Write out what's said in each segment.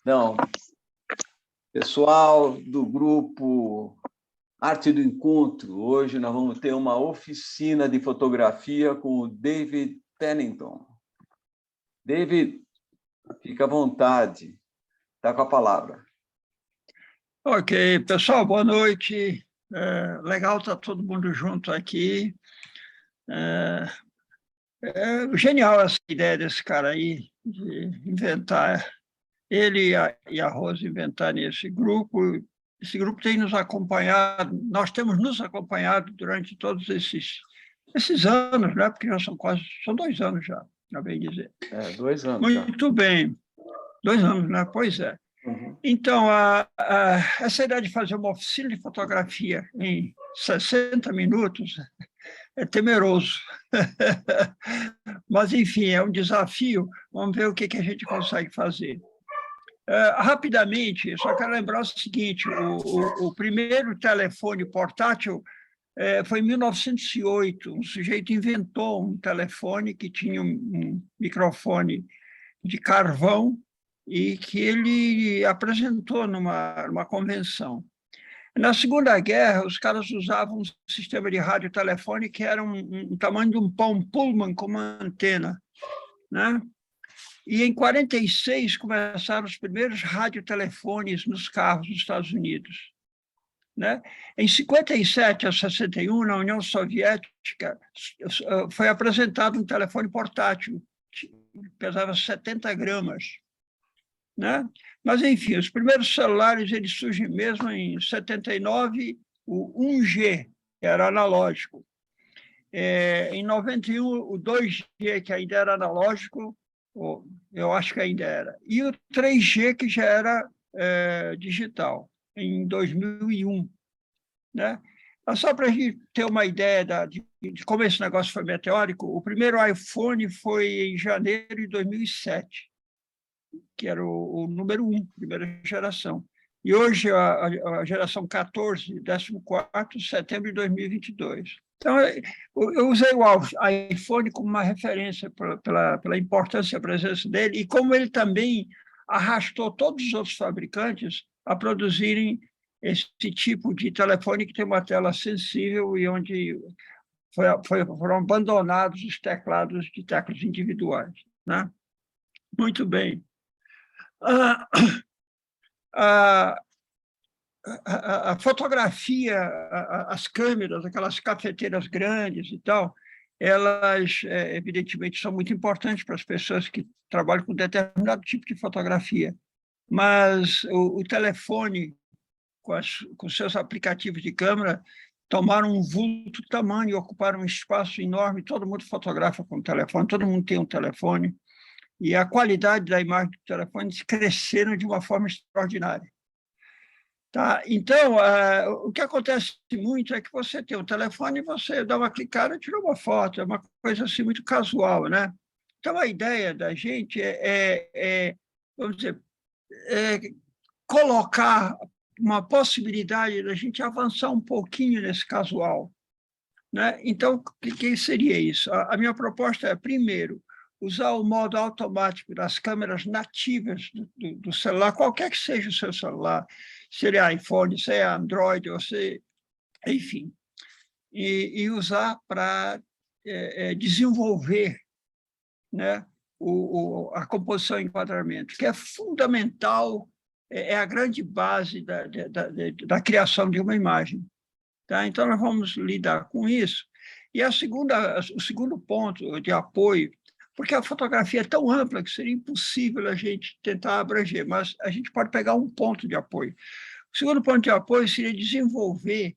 Não, pessoal do grupo Arte do Encontro, hoje nós vamos ter uma oficina de fotografia com o David Pennington. David, fica à vontade, está com a palavra. Ok, pessoal, boa noite. Legal estar todo mundo junto aqui. Genial essa ideia desse cara aí, de inventar. Ele e a Rosa inventarem esse grupo. Esse grupo tem nos acompanhado, nós temos nos acompanhado durante todos esses anos, né? Porque já são 2 anos já bem dizer. 2 anos. Muito bem, 2 anos, né? Pois é. Uhum. Então, essa ideia de fazer uma oficina de fotografia em 60 minutos é temeroso. Mas, enfim, é um desafio. Vamos ver o que a gente consegue fazer. Rapidamente, só quero lembrar o seguinte, o primeiro telefone portátil foi em 1908. Um sujeito inventou um telefone que tinha um microfone de carvão e que ele apresentou numa convenção. Na Segunda Guerra, os caras usavam um sistema de radiotelefone que era um tamanho de um pão Pullman com uma antena, né? E em 46 começaram os primeiros radiotelefones nos carros dos Estados Unidos, né? Em 57 a 61, na União Soviética, foi apresentado um telefone portátil, pesava 70 gramas, né? Mas, enfim, os primeiros celulares eles surgem mesmo em 79, o 1G, que era analógico. Em 91, o 2G, que ainda era analógico, eu acho que ainda era, e o 3G, que já era digital, em 2001, né? Mas só para a gente ter uma ideia de como esse negócio foi meteórico, o primeiro iPhone foi em janeiro de 2007, que era o número 1, primeira geração. E hoje a geração 14, 14º, setembro de 2022. Então, eu usei o iPhone como uma referência pela importância e a presença dele, e como ele também arrastou todos os outros fabricantes a produzirem esse tipo de telefone que tem uma tela sensível e onde foram abandonados os teclados de teclas individuais, né? Muito bem. A fotografia, as câmeras, aquelas cafeteiras grandes e tal, elas, evidentemente, são muito importantes para as pessoas que trabalham com determinado tipo de fotografia. Mas o telefone, com seus aplicativos de câmera, tomaram um vulto tamanho e ocuparam um espaço enorme. Todo mundo fotografa com o telefone, todo mundo tem um telefone. E a qualidade da imagem do telefone cresceram de uma forma extraordinária. Tá? Então, o que acontece muito é que você tem o telefone e você dá uma clicada e tira uma foto, é uma coisa assim muito casual, né? Então, a ideia da gente vamos dizer, colocar uma possibilidade da gente avançar um pouquinho nesse casual, né? Então, o que seria isso? A minha proposta é, primeiro, usar o modo automático das câmeras nativas do celular, qualquer que seja o seu celular, se ele é iPhone, se é Android, ou se, enfim, e usar para desenvolver, né, a composição e enquadramento, que é fundamental, é a grande base da criação de uma imagem. Tá? Então, nós vamos lidar com isso. E o segundo ponto de apoio, porque a fotografia é tão ampla que seria impossível a gente tentar abranger, mas a gente pode pegar um ponto de apoio. O segundo ponto de apoio seria desenvolver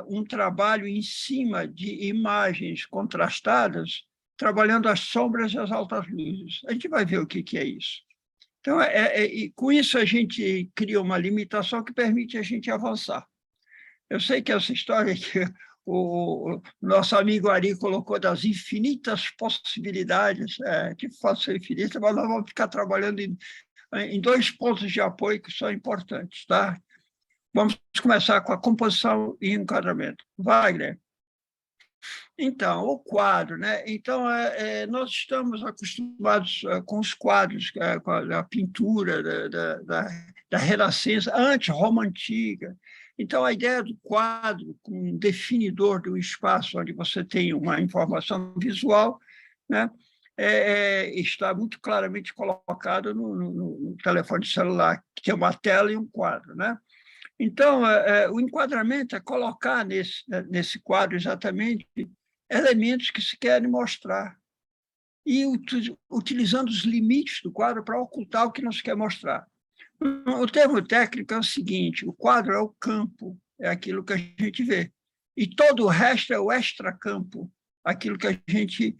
um trabalho em cima de imagens contrastadas, trabalhando as sombras e as altas luzes. A gente vai ver o que é isso. Então, com isso, a gente cria uma limitação que permite a gente avançar. Eu sei que essa história que o nosso amigo Ari colocou das infinitas possibilidades, que possam ser infinitas, mas nós vamos ficar trabalhando em 2 pontos de apoio que são importantes, tá? Vamos começar com a composição e enquadramento. Wagner. Então, o quadro, né? Então, nós estamos acostumados com os quadros, com a pintura da Renascença, antes Roma Antiga. Então, a ideia do quadro, com um definidor de um espaço onde você tem uma informação visual, né? Está muito claramente colocado no telefone celular, que tem uma tela e um quadro, né? Então, o enquadramento é colocar nesse quadro exatamente elementos que se querem mostrar e utilizando os limites do quadro para ocultar o que não se quer mostrar. O termo técnico é o seguinte: o quadro é o campo, é aquilo que a gente vê, e todo o resto é o extracampo, aquilo que a gente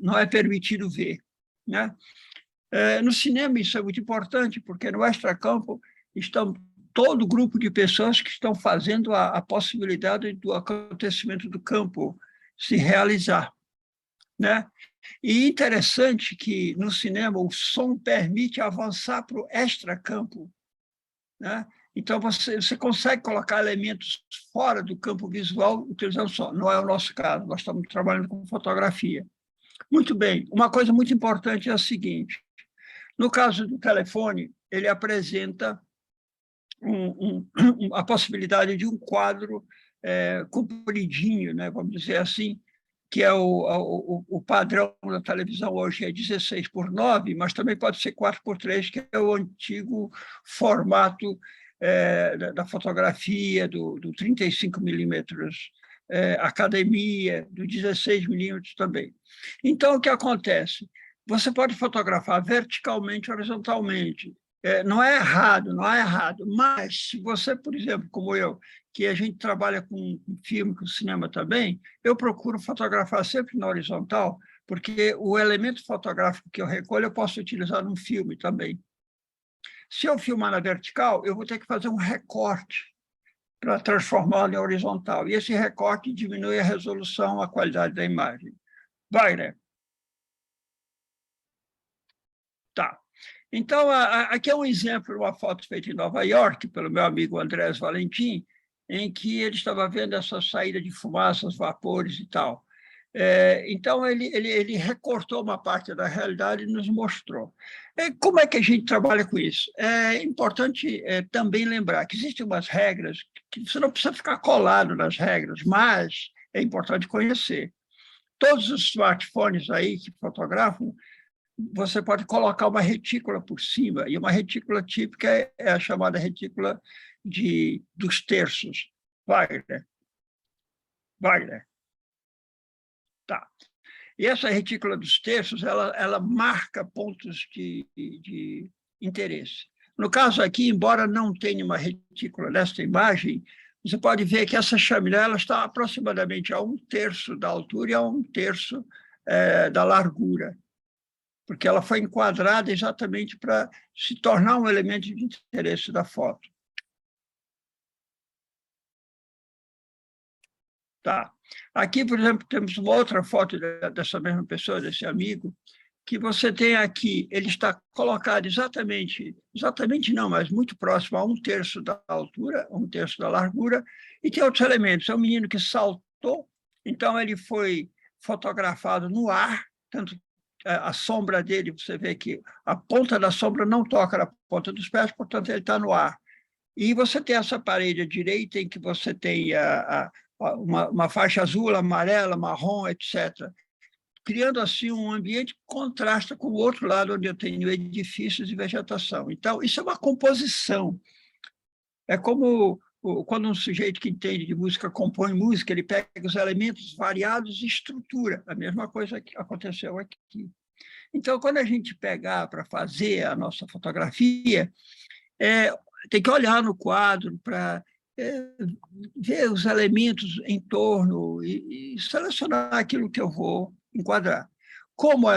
não é permitido ver, né? No cinema isso é muito importante, porque no extracampo estão todo o grupo de pessoas que estão fazendo a possibilidade do acontecimento do campo se realizar, né? E interessante que no cinema o som permite avançar para o extracampo, né? Então você consegue colocar elementos fora do campo visual utilizando som. Não é o nosso caso, nós estamos trabalhando com fotografia. Muito bem, uma coisa muito importante é a seguinte: no caso do telefone, ele apresenta a possibilidade de um quadro compridinho, né, vamos dizer assim, que é o padrão da televisão hoje é 16:9, mas também pode ser 4:3, que é o antigo formato da fotografia, do 35 milímetros academia, do 16 milímetros também. Então, o que acontece? Você pode fotografar verticalmente, horizontalmente. Não é errado, não é errado, mas se você, por exemplo, como eu, que a gente trabalha com filme, com cinema também, eu procuro fotografar sempre na horizontal, porque o elemento fotográfico que eu recolho eu posso utilizar num filme também. Se eu filmar na vertical, eu vou ter que fazer um recorte para transformá-lo em horizontal, e esse recorte diminui a resolução, a qualidade da imagem. Vai, né? Tá. Então, aqui é um exemplo de uma foto feita em Nova York, pelo meu amigo Andrés Valentim, em que ele estava vendo essa saída de fumaças, vapores e tal. Então, ele recortou uma parte da realidade e nos mostrou. Como é que a gente trabalha com isso? É importante também lembrar que existem umas regras que você não precisa ficar colado nas regras, mas é importante conhecer. Todos os smartphones aí que fotografam, você pode colocar uma retícula por cima, e uma retícula típica é a chamada retícula dos terços. Wagner. Tá. E essa retícula dos terços, ela marca pontos de interesse. No caso aqui, embora não tenha uma retícula nesta imagem, você pode ver que essa chaminé ela está aproximadamente a 1/3 da altura e a 1/3 da largura, porque ela foi enquadrada exatamente para se tornar um elemento de interesse da foto. Tá. Aqui, por exemplo, temos uma outra foto dessa mesma pessoa, desse amigo, que você tem aqui, ele está colocado exatamente não, mas muito próximo a 1/3 da altura, 1/3 da largura, e tem outros elementos. É um menino que saltou, então ele foi fotografado no ar, tanto a sombra dele, você vê que a ponta da sombra não toca na ponta dos pés, portanto, ele está no ar. E você tem essa parede à direita, em que você tem uma faixa azul, amarela, marrom, etc., criando assim um ambiente que contrasta com o outro lado, onde eu tenho edifícios e vegetação. Então, isso é uma composição. É como quando um sujeito que entende de música compõe música, ele pega os elementos variados e estrutura. A mesma coisa que aconteceu aqui. Então, quando a gente pegar para fazer a nossa fotografia, tem que olhar no quadro para ver os elementos em torno e selecionar aquilo que eu vou enquadrar. Como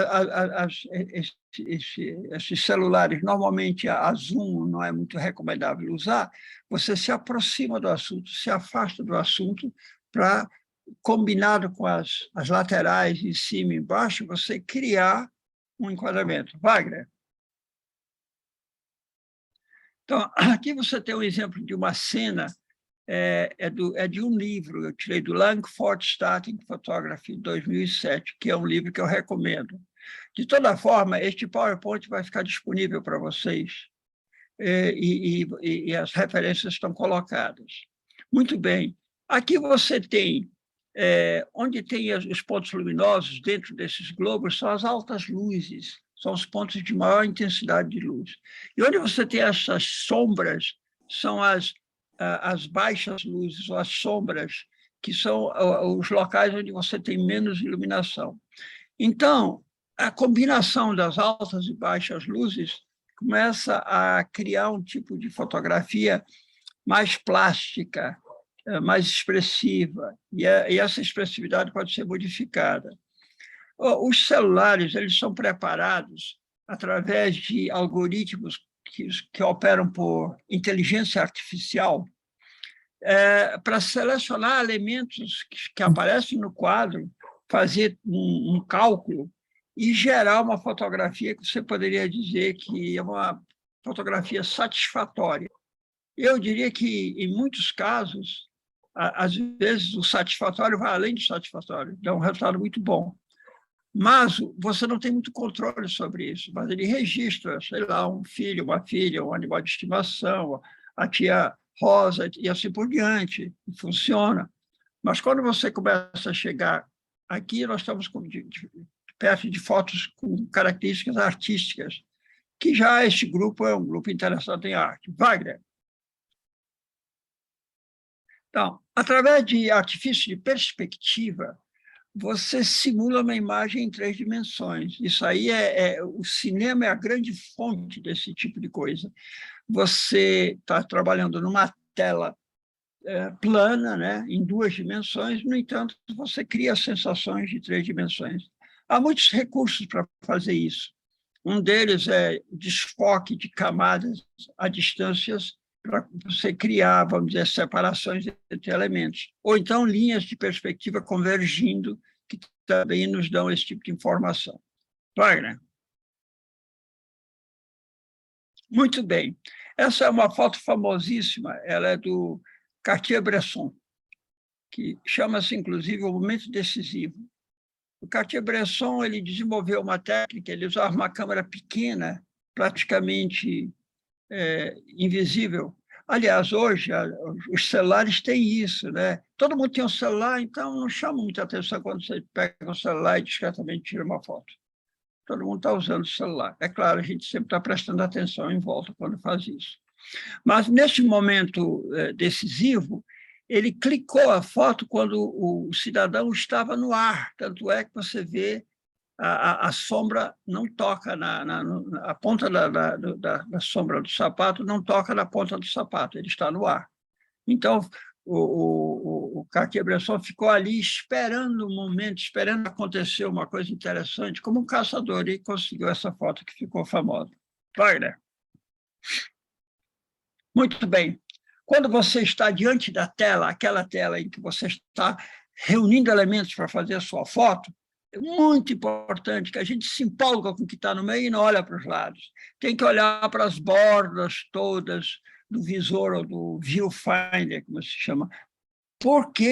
esses celulares, normalmente a zoom não é muito recomendável usar, você se aproxima do assunto, se afasta do assunto, para, combinado com as laterais, em cima e embaixo, você criar um enquadramento. Wagner? Então, aqui você tem um exemplo de uma cena é de um livro, eu tirei do Langford Starting Photography, 2007, que é um livro que eu recomendo. De toda forma, este PowerPoint vai ficar disponível para vocês, e as referências estão colocadas. Muito bem. Aqui você tem, onde tem os pontos luminosos dentro desses globos, são as altas luzes, são os pontos de maior intensidade de luz. E onde você tem essas sombras, são as baixas luzes, ou as sombras, que são os locais onde você tem menos iluminação. Então, a combinação das altas e baixas luzes começa a criar um tipo de fotografia mais plástica, mais expressiva, e essa expressividade pode ser modificada. Os celulares, eles são preparados através de algoritmos que operam por inteligência artificial, para selecionar elementos que aparecem no quadro, fazer um cálculo e gerar uma fotografia que você poderia dizer que é uma fotografia satisfatória. Eu diria que, em muitos casos, às vezes o satisfatório vai além do satisfatório, dá um resultado muito bom. Mas você não tem muito controle sobre isso, mas ele registra, sei lá, um filho, uma filha, um animal de estimação, a tia Rosa e assim por diante, e funciona. Mas quando você começa a chegar aqui, nós estamos perto de fotos com características artísticas, que já este grupo é um grupo interessado em arte. Wagner. Então, através de artifício de perspectiva, você simula uma imagem em 3 dimensões. Isso aí o cinema é a grande fonte desse tipo de coisa. Você está trabalhando numa tela plana, né, em 2 dimensões, no entanto, você cria sensações de 3 dimensões. Há muitos recursos para fazer isso. Um deles é o desfoque de camadas a distâncias para você criar, vamos dizer, separações entre elementos. Ou então linhas de perspectiva convergindo, que também nos dão esse tipo de informação. Wagner. Muito bem. Essa é uma foto famosíssima, ela é do Cartier-Bresson, que chama-se, inclusive, o momento decisivo. O Cartier-Bresson, ele desenvolveu uma técnica, ele usava uma câmera pequena, praticamente invisível. Aliás, hoje, os celulares têm isso, né? Todo mundo tem um celular, então não chama muita atenção quando você pega o celular e discretamente tira uma foto. Todo mundo está usando o celular. É claro, a gente sempre está prestando atenção em volta quando faz isso. Mas, neste momento decisivo, ele clicou a foto quando o cidadão estava no ar. Tanto é que você vê a sombra não toca a ponta da sombra do sapato não toca na ponta do sapato, ele está no ar. Então, o Cartier-Bresson ficou ali esperando um momento, esperando acontecer uma coisa interessante, como um caçador, e conseguiu essa foto que ficou famosa. Wagner. Muito bem. Quando você está diante da tela, aquela tela em que você está reunindo elementos para fazer a sua foto, é muito importante que a gente se empolga com o que está no meio e não olha para os lados. Tem que olhar para as bordas todas do visor ou do viewfinder, como se chama, porque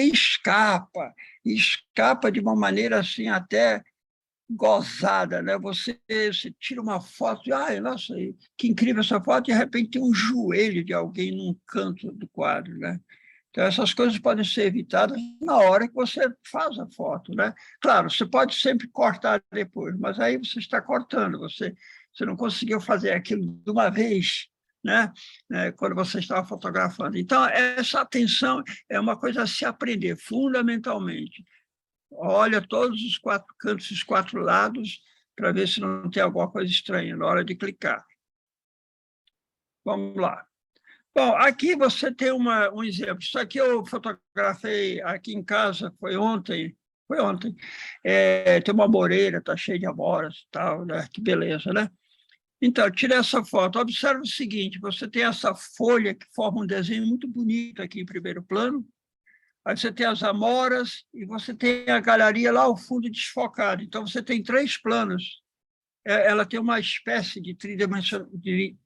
escapa de uma maneira assim até gozada, né? Você tira uma foto e, nossa, que incrível essa foto, e de repente tem um joelho de alguém num canto do quadro, né? Então, essas coisas podem ser evitadas na hora que você faz a foto, né? Claro, você pode sempre cortar depois, mas aí você está cortando, você não conseguiu fazer aquilo de uma vez, né? Quando você estava fotografando. Então, essa atenção é uma coisa a se aprender, fundamentalmente. Olha todos os 4 cantos, os 4 lados, para ver se não tem alguma coisa estranha na hora de clicar. Vamos lá. Bom, aqui você tem um exemplo. Isso aqui eu fotografei aqui em casa, foi ontem. Tem uma moreira, está cheia de amoras e tal, né? Que beleza, né? Então, tirei essa foto. Observe o seguinte, você tem essa folha que forma um desenho muito bonito aqui em primeiro plano. Aí você tem as amoras e você tem a galeria lá ao fundo desfocada. Então, você tem 3 planos. Ela tem uma espécie de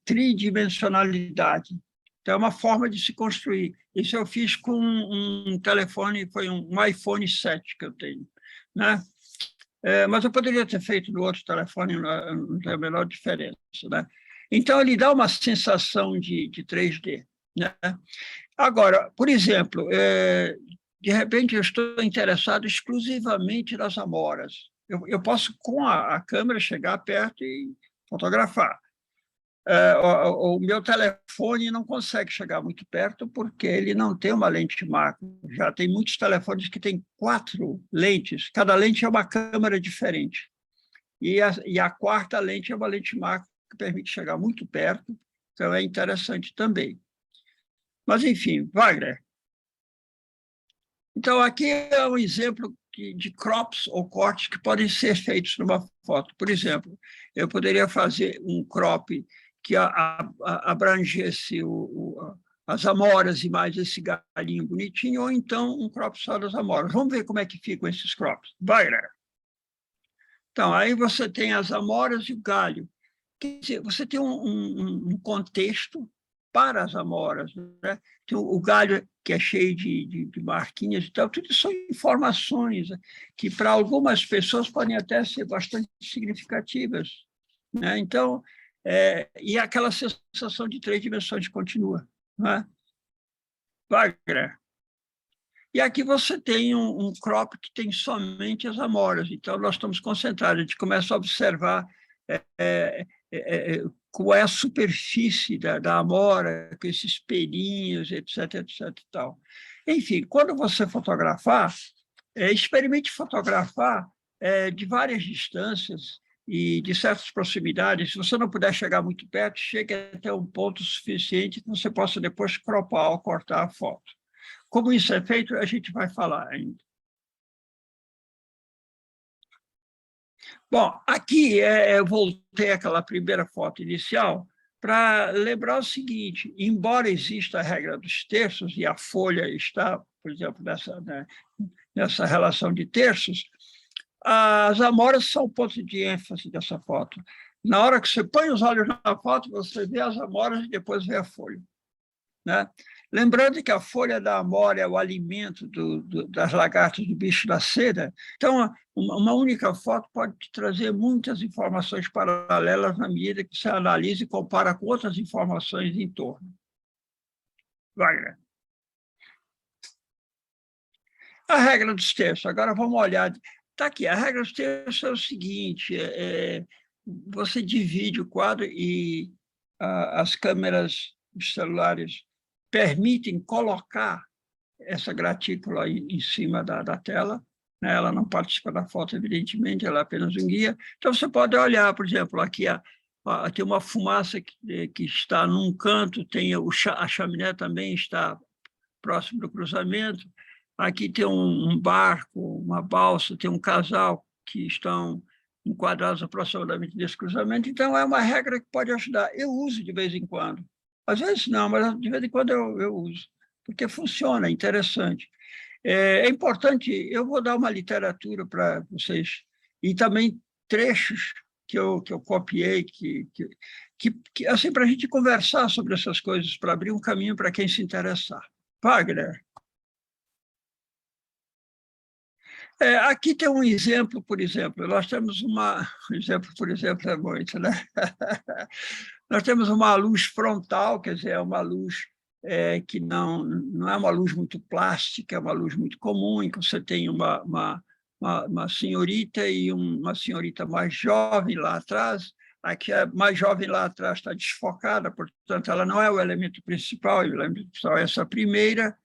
tridimensionalidade. Então, é uma forma de se construir. Isso eu fiz com um telefone, foi um iPhone 7 que eu tenho, né? Mas eu poderia ter feito no outro telefone, não tem a menor diferença, né? Então, ele dá uma sensação de 3D, né? Agora, por exemplo, de repente eu estou interessado exclusivamente nas amoras. Eu posso, com a câmera, chegar perto e fotografar. O meu telefone não consegue chegar muito perto porque ele não tem uma lente macro. Já tem muitos telefones que têm 4 lentes. Cada lente é uma câmera diferente. E a quarta lente é uma lente macro que permite chegar muito perto. Então, é interessante também. Mas, enfim, Wagner. Então, aqui é um exemplo de crops ou cortes que podem ser feitos numa foto. Por exemplo, eu poderia fazer um crop que abrangesse as amoras e mais esse galinho bonitinho, ou então um crop só das amoras. Vamos ver como é que ficam esses crops. Wagner. Então, aí você tem as amoras e o galho. Quer dizer, você tem um contexto para as amoras, né? Tem o galho, que é cheio de marquinhas e tal, tudo são informações que, para algumas pessoas, podem até ser bastante significativas, né? Então, e aquela sensação de 3 dimensões continua, né? Wagner. E aqui você tem um crop que tem somente as amoras. Então, nós estamos concentrados, a gente começa a observar qual é a superfície da amora, com esses pelinhos, etc, etc. E tal. Enfim, quando você fotografar, experimente fotografar de várias distâncias e de certas proximidades. Se você não puder chegar muito perto, chegue até um ponto suficiente que você possa depois cropar ou cortar a foto. Como isso é feito, a gente vai falar ainda. Bom, aqui eu voltei àquela primeira foto inicial para lembrar o seguinte: embora exista a regra dos terços, e a folha está, por exemplo, nessa relação de terços, as amoras são o ponto de ênfase dessa foto. Na hora que você põe os olhos na foto, você vê as amoras e depois vê a folha, né? Lembrando que a folha da amora é o alimento das lagartas do bicho da seda, então uma única foto pode te trazer muitas informações paralelas na medida que você analisa e compara com outras informações em torno. Wagner. A regra dos terços, agora vamos olhar. Está aqui, a regra dos terços é o seguinte: você divide o quadro e as câmeras dos celulares permitem colocar essa gratícula em cima da tela, né? Ela não participa da foto, evidentemente, ela é apenas um guia. Então, você pode olhar, por exemplo, aqui tem uma fumaça que está num canto, tem a chaminé também está próximo do cruzamento, aqui tem um barco, uma balsa, tem um casal que estão enquadrados aproximadamente nesse cruzamento, então é uma regra que pode ajudar. Eu uso de vez em quando. Às vezes não, mas de vez em quando eu uso, porque funciona, é interessante. É importante, eu vou dar uma literatura para vocês, e também trechos que eu copiei, assim, para a gente conversar sobre essas coisas, para abrir um caminho para quem se interessar. Wagner. Aqui tem um exemplo, por exemplo, nós temos um exemplo, por exemplo, é muito, né? Nós temos uma luz frontal, quer dizer, é uma luz que não é uma luz muito plástica, é uma luz muito comum, em que você tem uma senhorita e uma senhorita mais jovem lá atrás. Aqui a mais jovem lá atrás está desfocada, portanto, ela não é o elemento principal, o elemento principal é essa primeira,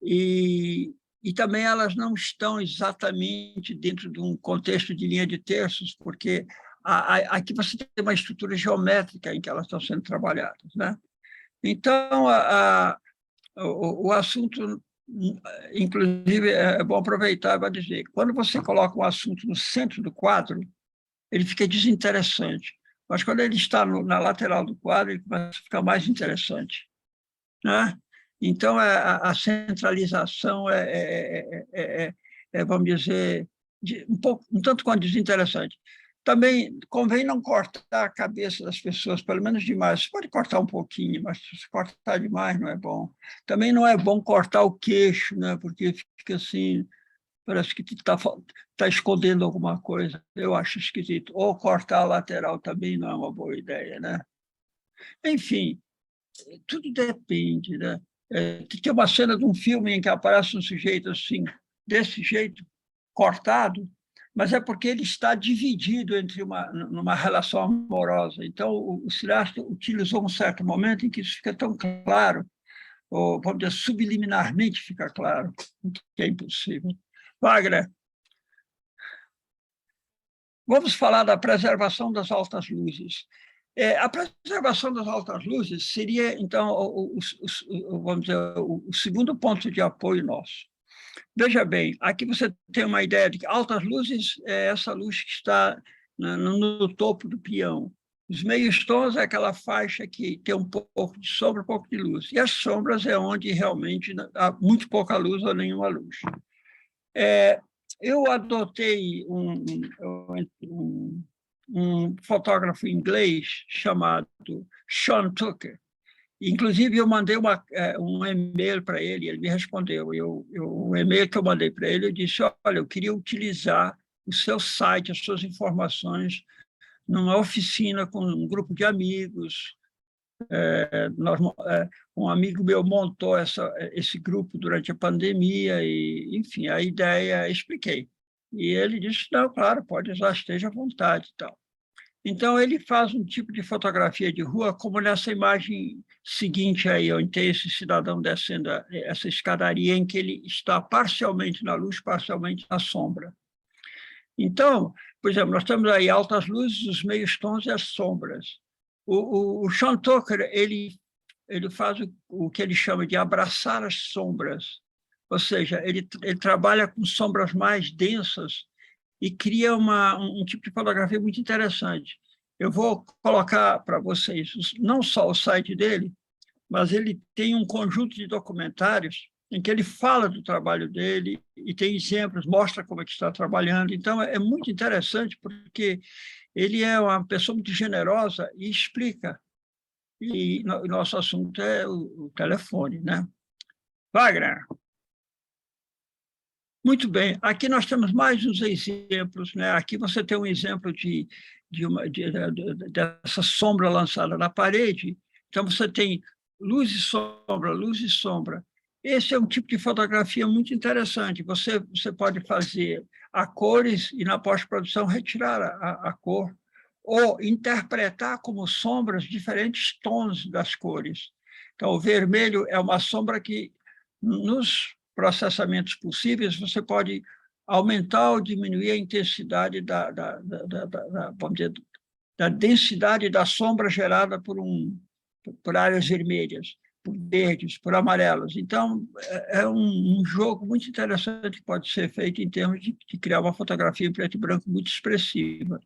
e também elas não estão exatamente dentro de um contexto de linha de terços, porque aqui você tem uma estrutura geométrica em que elas estão sendo trabalhadas, né? Então, o assunto, inclusive, é bom aproveitar para dizer, quando você coloca um assunto no centro do quadro, ele fica desinteressante, mas quando ele está na lateral do quadro, ele começa a ficar mais interessante, né? Então, a centralização vamos dizer, um tanto quanto desinteressante. Também convém não cortar a cabeça das pessoas, pelo menos demais. Você pode cortar um pouquinho, mas se cortar demais não é bom. Também não é bom cortar o queixo, né? Porque fica assim, parece que tá escondendo alguma coisa. Eu acho esquisito. Ou cortar a lateral também não é uma boa ideia, né? Enfim, tudo depende, né? Tem uma cena de um filme em que aparece um sujeito assim, desse jeito, cortado, mas é porque ele está dividido numa relação amorosa. Então, o cineasta utilizou um certo momento em que isso fica tão claro, ou, vamos dizer, subliminarmente fica claro, que é impossível. Wagner, vamos falar da preservação das altas luzes. A preservação das altas luzes seria, então, vamos dizer, o segundo ponto de apoio nosso. Veja bem, aqui você tem uma ideia de que altas luzes é essa luz que está no topo do peão. Os meios tons é aquela faixa que tem um pouco de sombra, um pouco de luz. E as sombras é onde realmente há muito pouca luz ou nenhuma luz. Eu adotei um fotógrafo inglês chamado Sean Tucker. Inclusive, eu mandei um e-mail para ele, ele me respondeu. O e-mail que eu mandei para ele, eu disse, olha, eu queria utilizar o seu site, as suas informações, numa oficina com um grupo de amigos. Um amigo meu montou esse grupo durante a pandemia e, enfim, a ideia, expliquei. E ele disse, não, claro, pode usar, esteja à vontade e tal. Então, ele faz um tipo de fotografia de rua, como nessa imagem seguinte aí, onde tem esse cidadão descendo essa escadaria, em que ele está parcialmente na luz, parcialmente na sombra. Então, por exemplo, nós temos aí altas luzes, os meios tons e as sombras. O Sean Tucker, ele faz o que ele chama de abraçar as sombras, ou seja, ele trabalha com sombras mais densas e cria um tipo de fotografia muito interessante. Eu vou colocar para vocês não só o site dele, mas ele tem um conjunto de documentários em que ele fala do trabalho dele e tem exemplos, mostra como é que está trabalhando. Então, é muito interessante porque ele é uma pessoa muito generosa e explica. E nosso assunto é o telefone, né? Wagner. Muito bem, aqui nós temos mais uns exemplos, né? Aqui você tem um exemplo dessa sombra lançada na parede. Então, você tem luz e sombra, luz e sombra. Esse é um tipo de fotografia muito interessante. Você pode fazer a cores e, na pós-produção, retirar a cor, ou interpretar como sombras diferentes tons das cores. Então, o vermelho é uma sombra que, nos processamentos possíveis, você pode aumentar ou diminuir a intensidade vamos dizer, da densidade da sombra gerada por áreas vermelhas, por verdes, por amarelos. Então, é um jogo muito interessante que pode ser feito em termos de criar uma fotografia em preto e branco muito expressiva.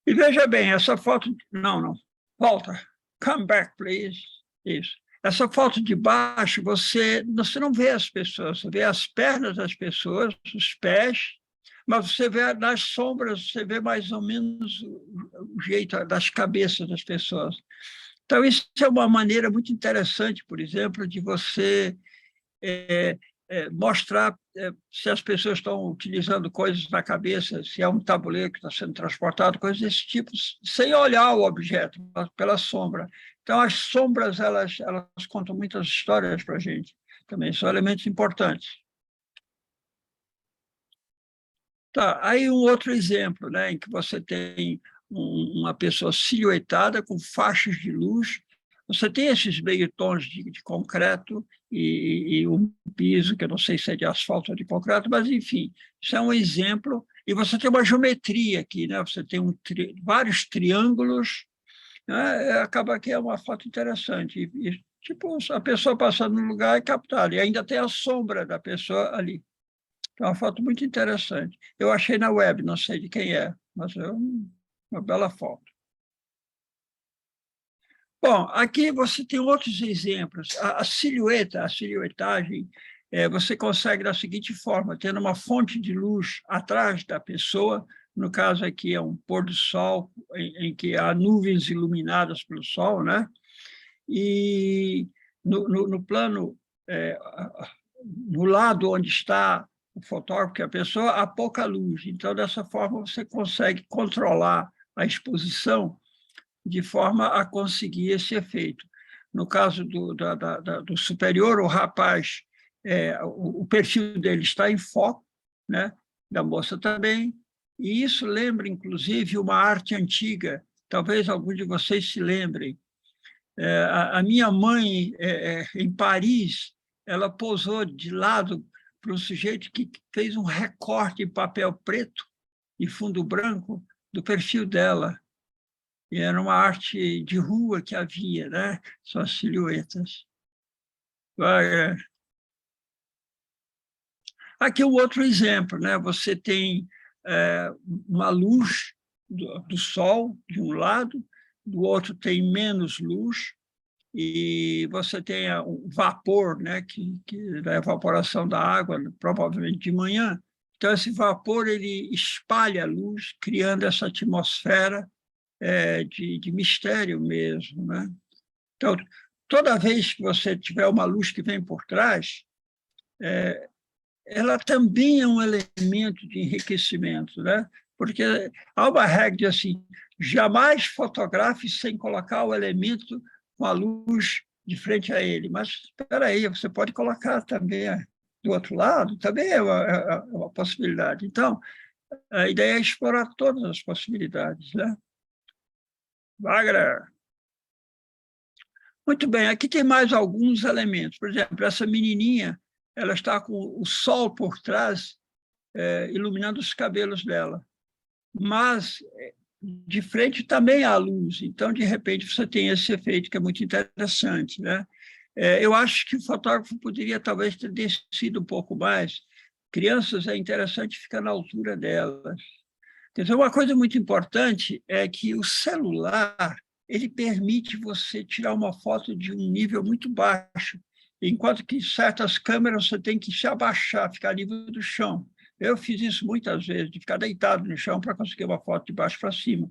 E veja bem, essa foto... Não. Volta. Come back, please. Isso. Essa foto de baixo, você não vê as pessoas, você vê as pernas das pessoas, os pés, mas você vê nas sombras, você vê mais ou menos o jeito das cabeças das pessoas. Então, isso é uma maneira muito interessante, por exemplo, de você mostrar se as pessoas estão utilizando coisas na cabeça, se é um tabuleiro que está sendo transportado, coisas desse tipo, sem olhar o objeto, mas pela sombra. Então, as sombras, elas contam muitas histórias para a gente, também são elementos importantes. Tá, aí um outro exemplo, né, em que você tem uma pessoa silhuetada com faixas de luz, você tem esses meio tons de concreto e um piso, que eu não sei se é de asfalto ou de concreto, mas, enfim, isso é um exemplo. E você tem uma geometria aqui, né? Você tem vários triângulos, né? Acaba que é uma foto interessante. Tipo, a pessoa passando no lugar é captada, e ainda tem a sombra da pessoa ali. É uma foto muito interessante. Eu achei na web, não sei de quem é, mas é uma bela foto. Bom, aqui você tem outros exemplos. A silhuetagem, você consegue da seguinte forma, tendo uma fonte de luz atrás da pessoa, No caso aqui é um pôr do sol, em que há nuvens iluminadas pelo sol, né? E no plano, no lado onde está o fotógrafo, que é a pessoa, há pouca luz. Então, dessa forma, você consegue controlar a exposição de forma a conseguir esse efeito. No caso do superior, o rapaz, o perfil dele está em foco, né? Da moça também, e isso lembra, inclusive, uma arte antiga, talvez alguns de vocês se lembrem. A minha mãe, em Paris, ela posou de lado para um sujeito que fez um recorte em papel preto e fundo branco do perfil dela. E era uma arte de rua que havia, né? Só as silhuetas. Aqui um outro exemplo, né? Você tem uma luz do sol, de um lado, do outro tem menos luz, e você tem o vapor, né? que da evaporação da água, provavelmente de manhã. Então, esse vapor ele espalha a luz, criando essa atmosfera de mistério mesmo, né? Então, toda vez que você tiver uma luz que vem por trás, ela também é um elemento de enriquecimento, né? Porque há uma regra de assim, jamais fotografe sem colocar o elemento com a luz de frente a ele. Mas, espera aí, você pode colocar também do outro lado, também é uma possibilidade. Então, a ideia é explorar todas as possibilidades, né? Wagner. Muito bem, aqui tem mais alguns elementos. Por exemplo, essa menininha, ela está com o sol por trás, iluminando os cabelos dela. Mas, de frente, também há luz. Então, de repente, você tem esse efeito que é muito interessante, né? Eu acho que o fotógrafo poderia, talvez, ter descido um pouco mais. Crianças, é interessante ficar na altura delas. Quer dizer, uma coisa muito importante é que o celular ele permite você tirar uma foto de um nível muito baixo, enquanto que certas câmeras você tem que se abaixar, ficar a nível do chão. Eu fiz isso muitas vezes, de ficar deitado no chão para conseguir uma foto de baixo para cima.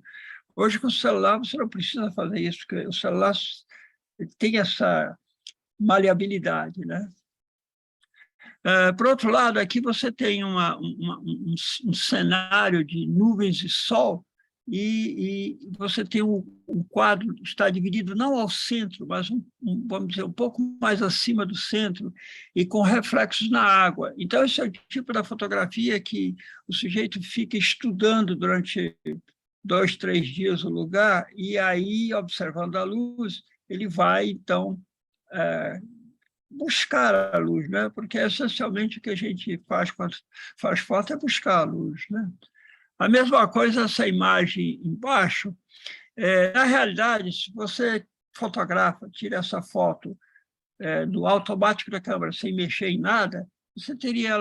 Hoje, com o celular, você não precisa fazer isso, porque o celular tem essa maleabilidade, né? Por outro lado, aqui você tem um cenário de nuvens e sol, e você tem um quadro que está dividido não ao centro, mas, vamos dizer, um pouco mais acima do centro, e com reflexos na água. Então, esse é o tipo da fotografia que o sujeito fica estudando durante 2, 3 dias o lugar, e aí, observando a luz, ele vai, então, buscar a luz, né? Porque é essencialmente o que a gente faz quando faz foto é buscar a luz, né? A mesma coisa essa imagem embaixo. Na realidade, se você fotografa, tira essa foto do automático da câmera sem mexer em nada, você teria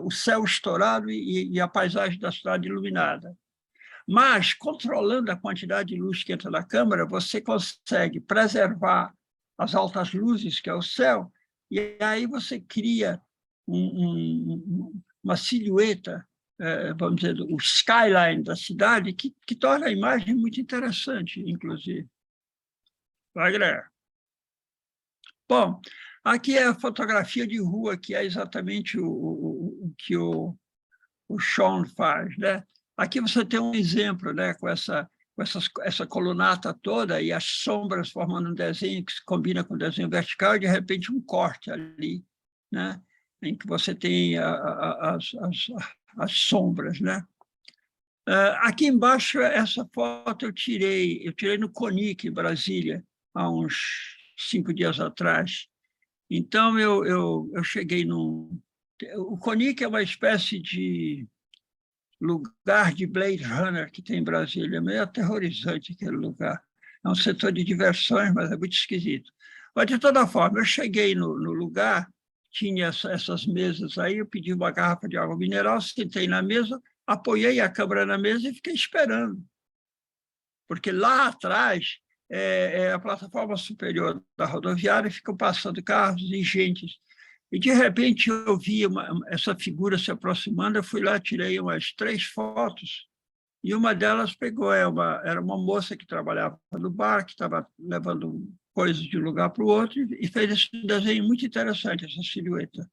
o céu estourado e a paisagem da cidade iluminada. Mas, controlando a quantidade de luz que entra na câmera, você consegue preservar as altas luzes, que é o céu, e aí você cria uma silhueta, vamos dizer, o skyline da cidade, que torna a imagem muito interessante, inclusive. Wagner. Bom, aqui é a fotografia de rua, que é exatamente o que o Sean faz, né? Aqui você tem um exemplo, né, com essa colunata toda e as sombras formando um desenho que se combina com o desenho vertical e, de repente, um corte ali, né, em que você tem as sombras, né? Aqui embaixo, essa foto eu tirei no CONIC, em Brasília, há uns 5 dias atrás. Então, eu cheguei no... O CONIC é uma espécie de lugar de Blade Runner que tem em Brasília. É meio aterrorizante aquele lugar. É um setor de diversões, mas é muito esquisito. Mas, de toda forma, eu cheguei no lugar, tinha essas mesas aí, eu pedi uma garrafa de água mineral, sentei na mesa, apoiei a câmera na mesa e fiquei esperando. Porque lá atrás é a plataforma superior da rodoviária, ficam passando carros e gente E, de repente, eu vi essa figura se aproximando, eu fui lá, tirei umas 3 fotos, e uma delas pegou, era uma moça que trabalhava no bar, que estava levando coisas de um lugar para o outro, e fez esse desenho muito interessante, essa silhueta,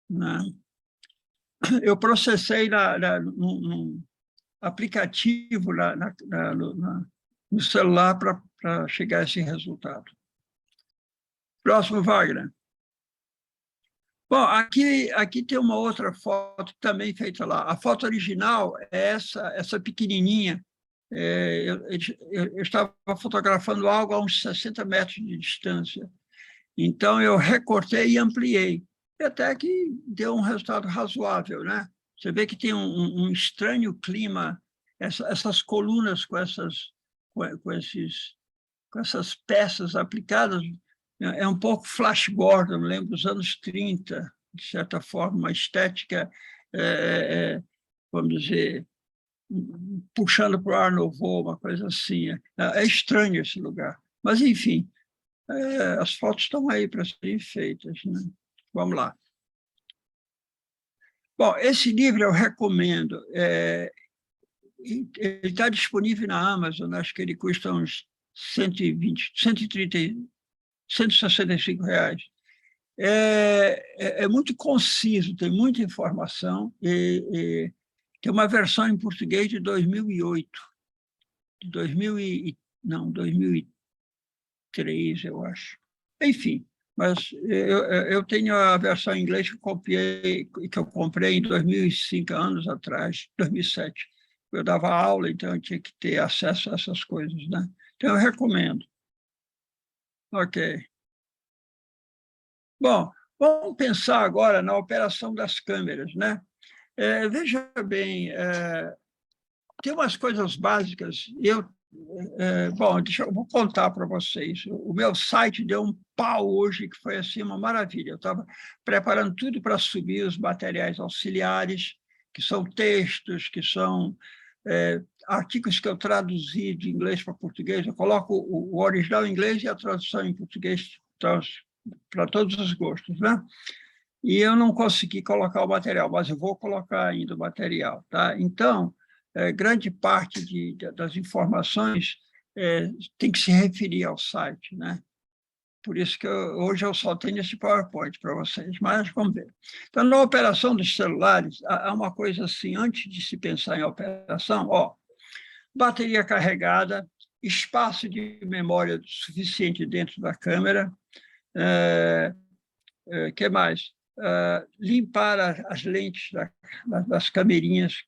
né? Eu processei num aplicativo no celular para chegar a esse resultado. Próximo, Wagner. Bom, aqui tem uma outra foto também feita lá. A foto original é essa pequenininha. Eu estava fotografando algo a uns 60 metros de distância. Então, eu recortei e ampliei. E até que deu um resultado razoável, né? Você vê que tem um estranho clima, essas colunas com essas peças aplicadas. É um pouco Flash Gordon, me lembro dos anos 30, de certa forma, uma estética, vamos dizer, puxando para o Art Nouveau, uma coisa assim. É estranho esse lugar. Mas, enfim, as fotos estão aí para serem feitas, né? Vamos lá. Bom, esse livro eu recomendo. Ele está disponível na Amazon, acho que ele custa uns 120, 130, R$165. É muito conciso, tem muita informação, e tem uma versão em português de 2008, de 2003, eu acho. Enfim, mas eu tenho a versão em inglês que eu comprei em 2005, anos atrás, 2007. Eu dava aula, então eu tinha que ter acesso a essas coisas, né? Então, eu recomendo. Ok. Bom, vamos pensar agora na operação das câmeras, né? Veja bem, tem umas coisas básicas. Bom, eu vou contar para vocês. O meu site deu um pau hoje, que foi assim uma maravilha. Eu estava preparando tudo para subir os materiais auxiliares, que são textos, que são artigos que eu traduzi de inglês para português. Eu coloco o original em inglês e a tradução em português para todos os gostos, né? E eu não consegui colocar o material, mas eu vou colocar ainda o material, tá? Então, grande parte das informações tem que se referir ao site, né? Por isso que hoje eu só tenho esse PowerPoint para vocês, mas vamos ver. Então, na operação dos celulares, há uma coisa assim, antes de se pensar em operação, bateria carregada, espaço de memória suficiente dentro da câmera, que mais? Limpar as lentes das camerinhas.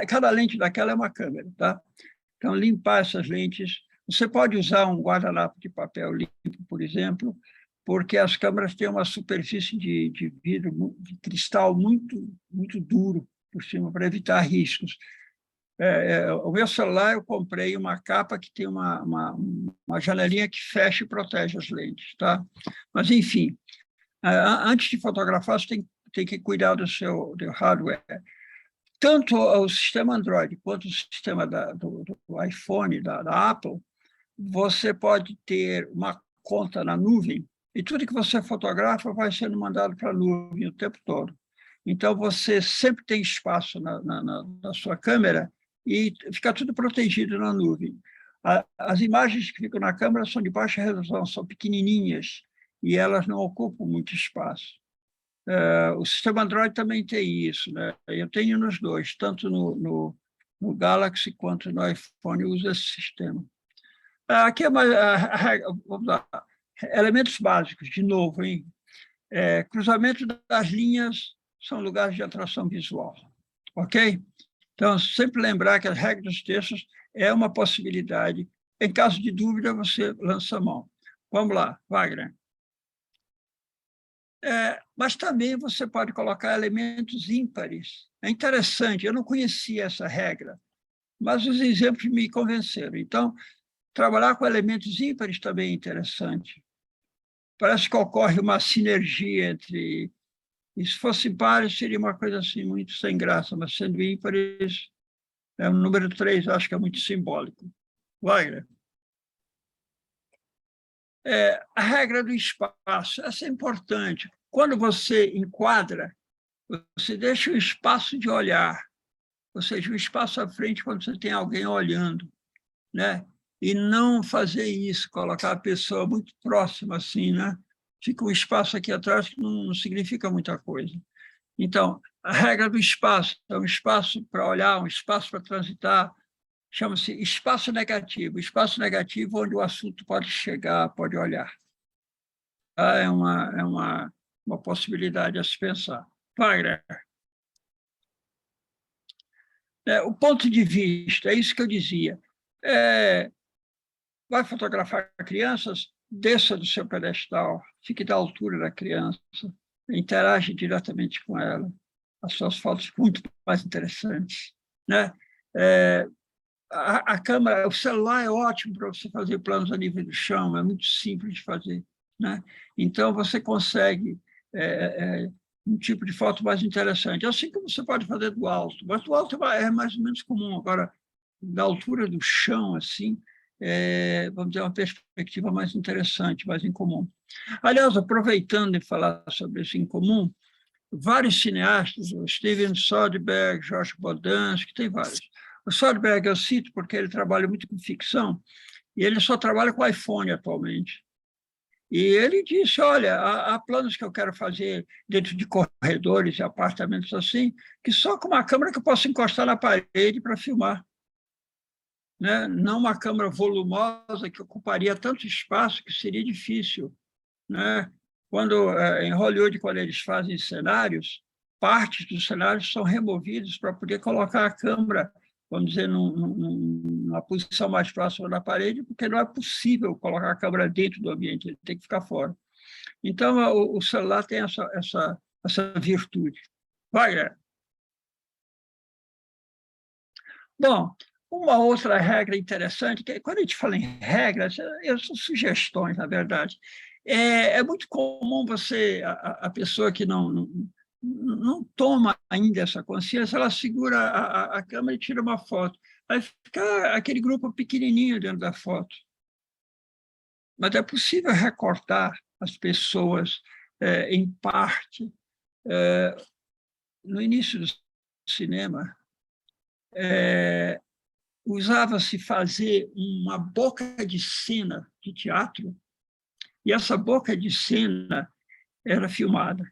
Cada lente daquela é uma câmera, tá? Então, limpar essas lentes. Você pode usar um guardanapo de papel limpo, por exemplo, porque as câmeras têm uma superfície de vidro, de cristal muito, muito duro por cima, para evitar riscos. O meu celular, eu comprei uma capa que tem uma janelinha que fecha e protege as lentes, tá? Mas, enfim, antes de fotografar, você tem que cuidar do seu hardware. Tanto o sistema Android quanto o sistema do iPhone, da Apple, você pode ter uma conta na nuvem e tudo que você fotografa vai sendo mandado para a nuvem o tempo todo. Então, você sempre tem espaço na sua câmera e fica tudo protegido na nuvem. As imagens que ficam na câmera são de baixa resolução, são pequenininhas, e elas não ocupam muito espaço. O sistema Android também tem isso, né? Eu tenho nos dois, tanto no Galaxy quanto no iPhone, eu uso esse sistema. Aqui é vamos lá, elementos básicos, de novo, hein? Cruzamento das linhas são lugares de atração visual, ok? Então, sempre lembrar que as regras dos textos é uma possibilidade. Em caso de dúvida, você lança a mão. Vamos lá, Wagner. Mas também você pode colocar elementos ímpares. É interessante, eu não conhecia essa regra, mas os exemplos me convenceram. Então, trabalhar com elementos ímpares também é interessante. Parece que ocorre uma sinergia entre... E se fossem pares, seria uma coisa assim muito sem graça, mas sendo ímpares, o número 3 acho que é muito simbólico. Wagner. A regra do espaço, essa é importante. quando você enquadra, você deixa um espaço de olhar, ou seja, um espaço à frente quando você tem alguém olhando, né? E não fazer isso, colocar a pessoa muito próxima assim, né? Fica um espaço aqui atrás que não significa muita coisa. Então, a regra do espaço é um espaço para olhar, um espaço para transitar, chama-se espaço negativo. Espaço negativo onde o assunto pode chegar, pode olhar. É uma possibilidade a se pensar. Wagner. O ponto de vista, é isso que eu dizia. Vai fotografar crianças, desça do seu pedestal, fique da altura da criança, interage diretamente com ela. As suas fotos muito mais interessantes, né? A câmera, o celular é ótimo para você fazer planos a nível do chão, é muito simples de fazer, né? Então, você consegue um tipo de foto mais interessante. Assim como você pode fazer do alto, mas do alto é mais ou menos comum. Agora, da altura do chão, assim, vamos dizer, uma perspectiva mais interessante, mais incomum. Aliás, aproveitando de falar sobre esse incomum, vários cineastas, o Steven Soderbergh, George Bodansky, tem vários. O Soderbergh eu cito porque ele trabalha muito com ficção e ele só trabalha com iPhone atualmente. E ele disse, olha, há planos que eu quero fazer dentro de corredores e apartamentos assim, que só com uma câmera que eu posso encostar na parede para filmar. Né? Não uma câmera volumosa que ocuparia tanto espaço que seria difícil. Né? Em Hollywood, quando eles fazem cenários, partes dos cenários são removidos para poder colocar a câmera, vamos dizer, numa posição mais próxima da parede, porque não é possível colocar a câmera dentro do ambiente, ele tem que ficar fora. Então, o celular tem essa virtude. Vai, Bom, uma outra regra interessante, que quando a gente fala em regras, são sugestões, na verdade. É muito comum a pessoa que não toma ainda essa consciência, ela segura a câmera e tira uma foto. Vai ficar aquele grupo pequenininho dentro da foto. Mas é possível recortar as pessoas em parte. No início do cinema, usava-se fazer uma boca de cena de teatro, e essa boca de cena era filmada.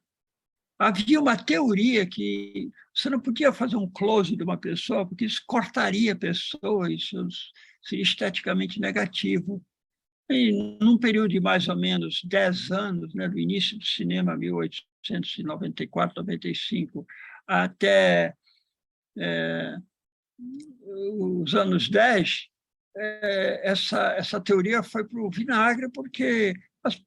Havia uma teoria que você não podia fazer um close de uma pessoa, porque isso cortaria a pessoa, isso seria esteticamente negativo. E num período de mais ou menos 10 anos, né, do início do cinema, 1894, 95, até os anos 10, essa teoria foi para o vinagre, porque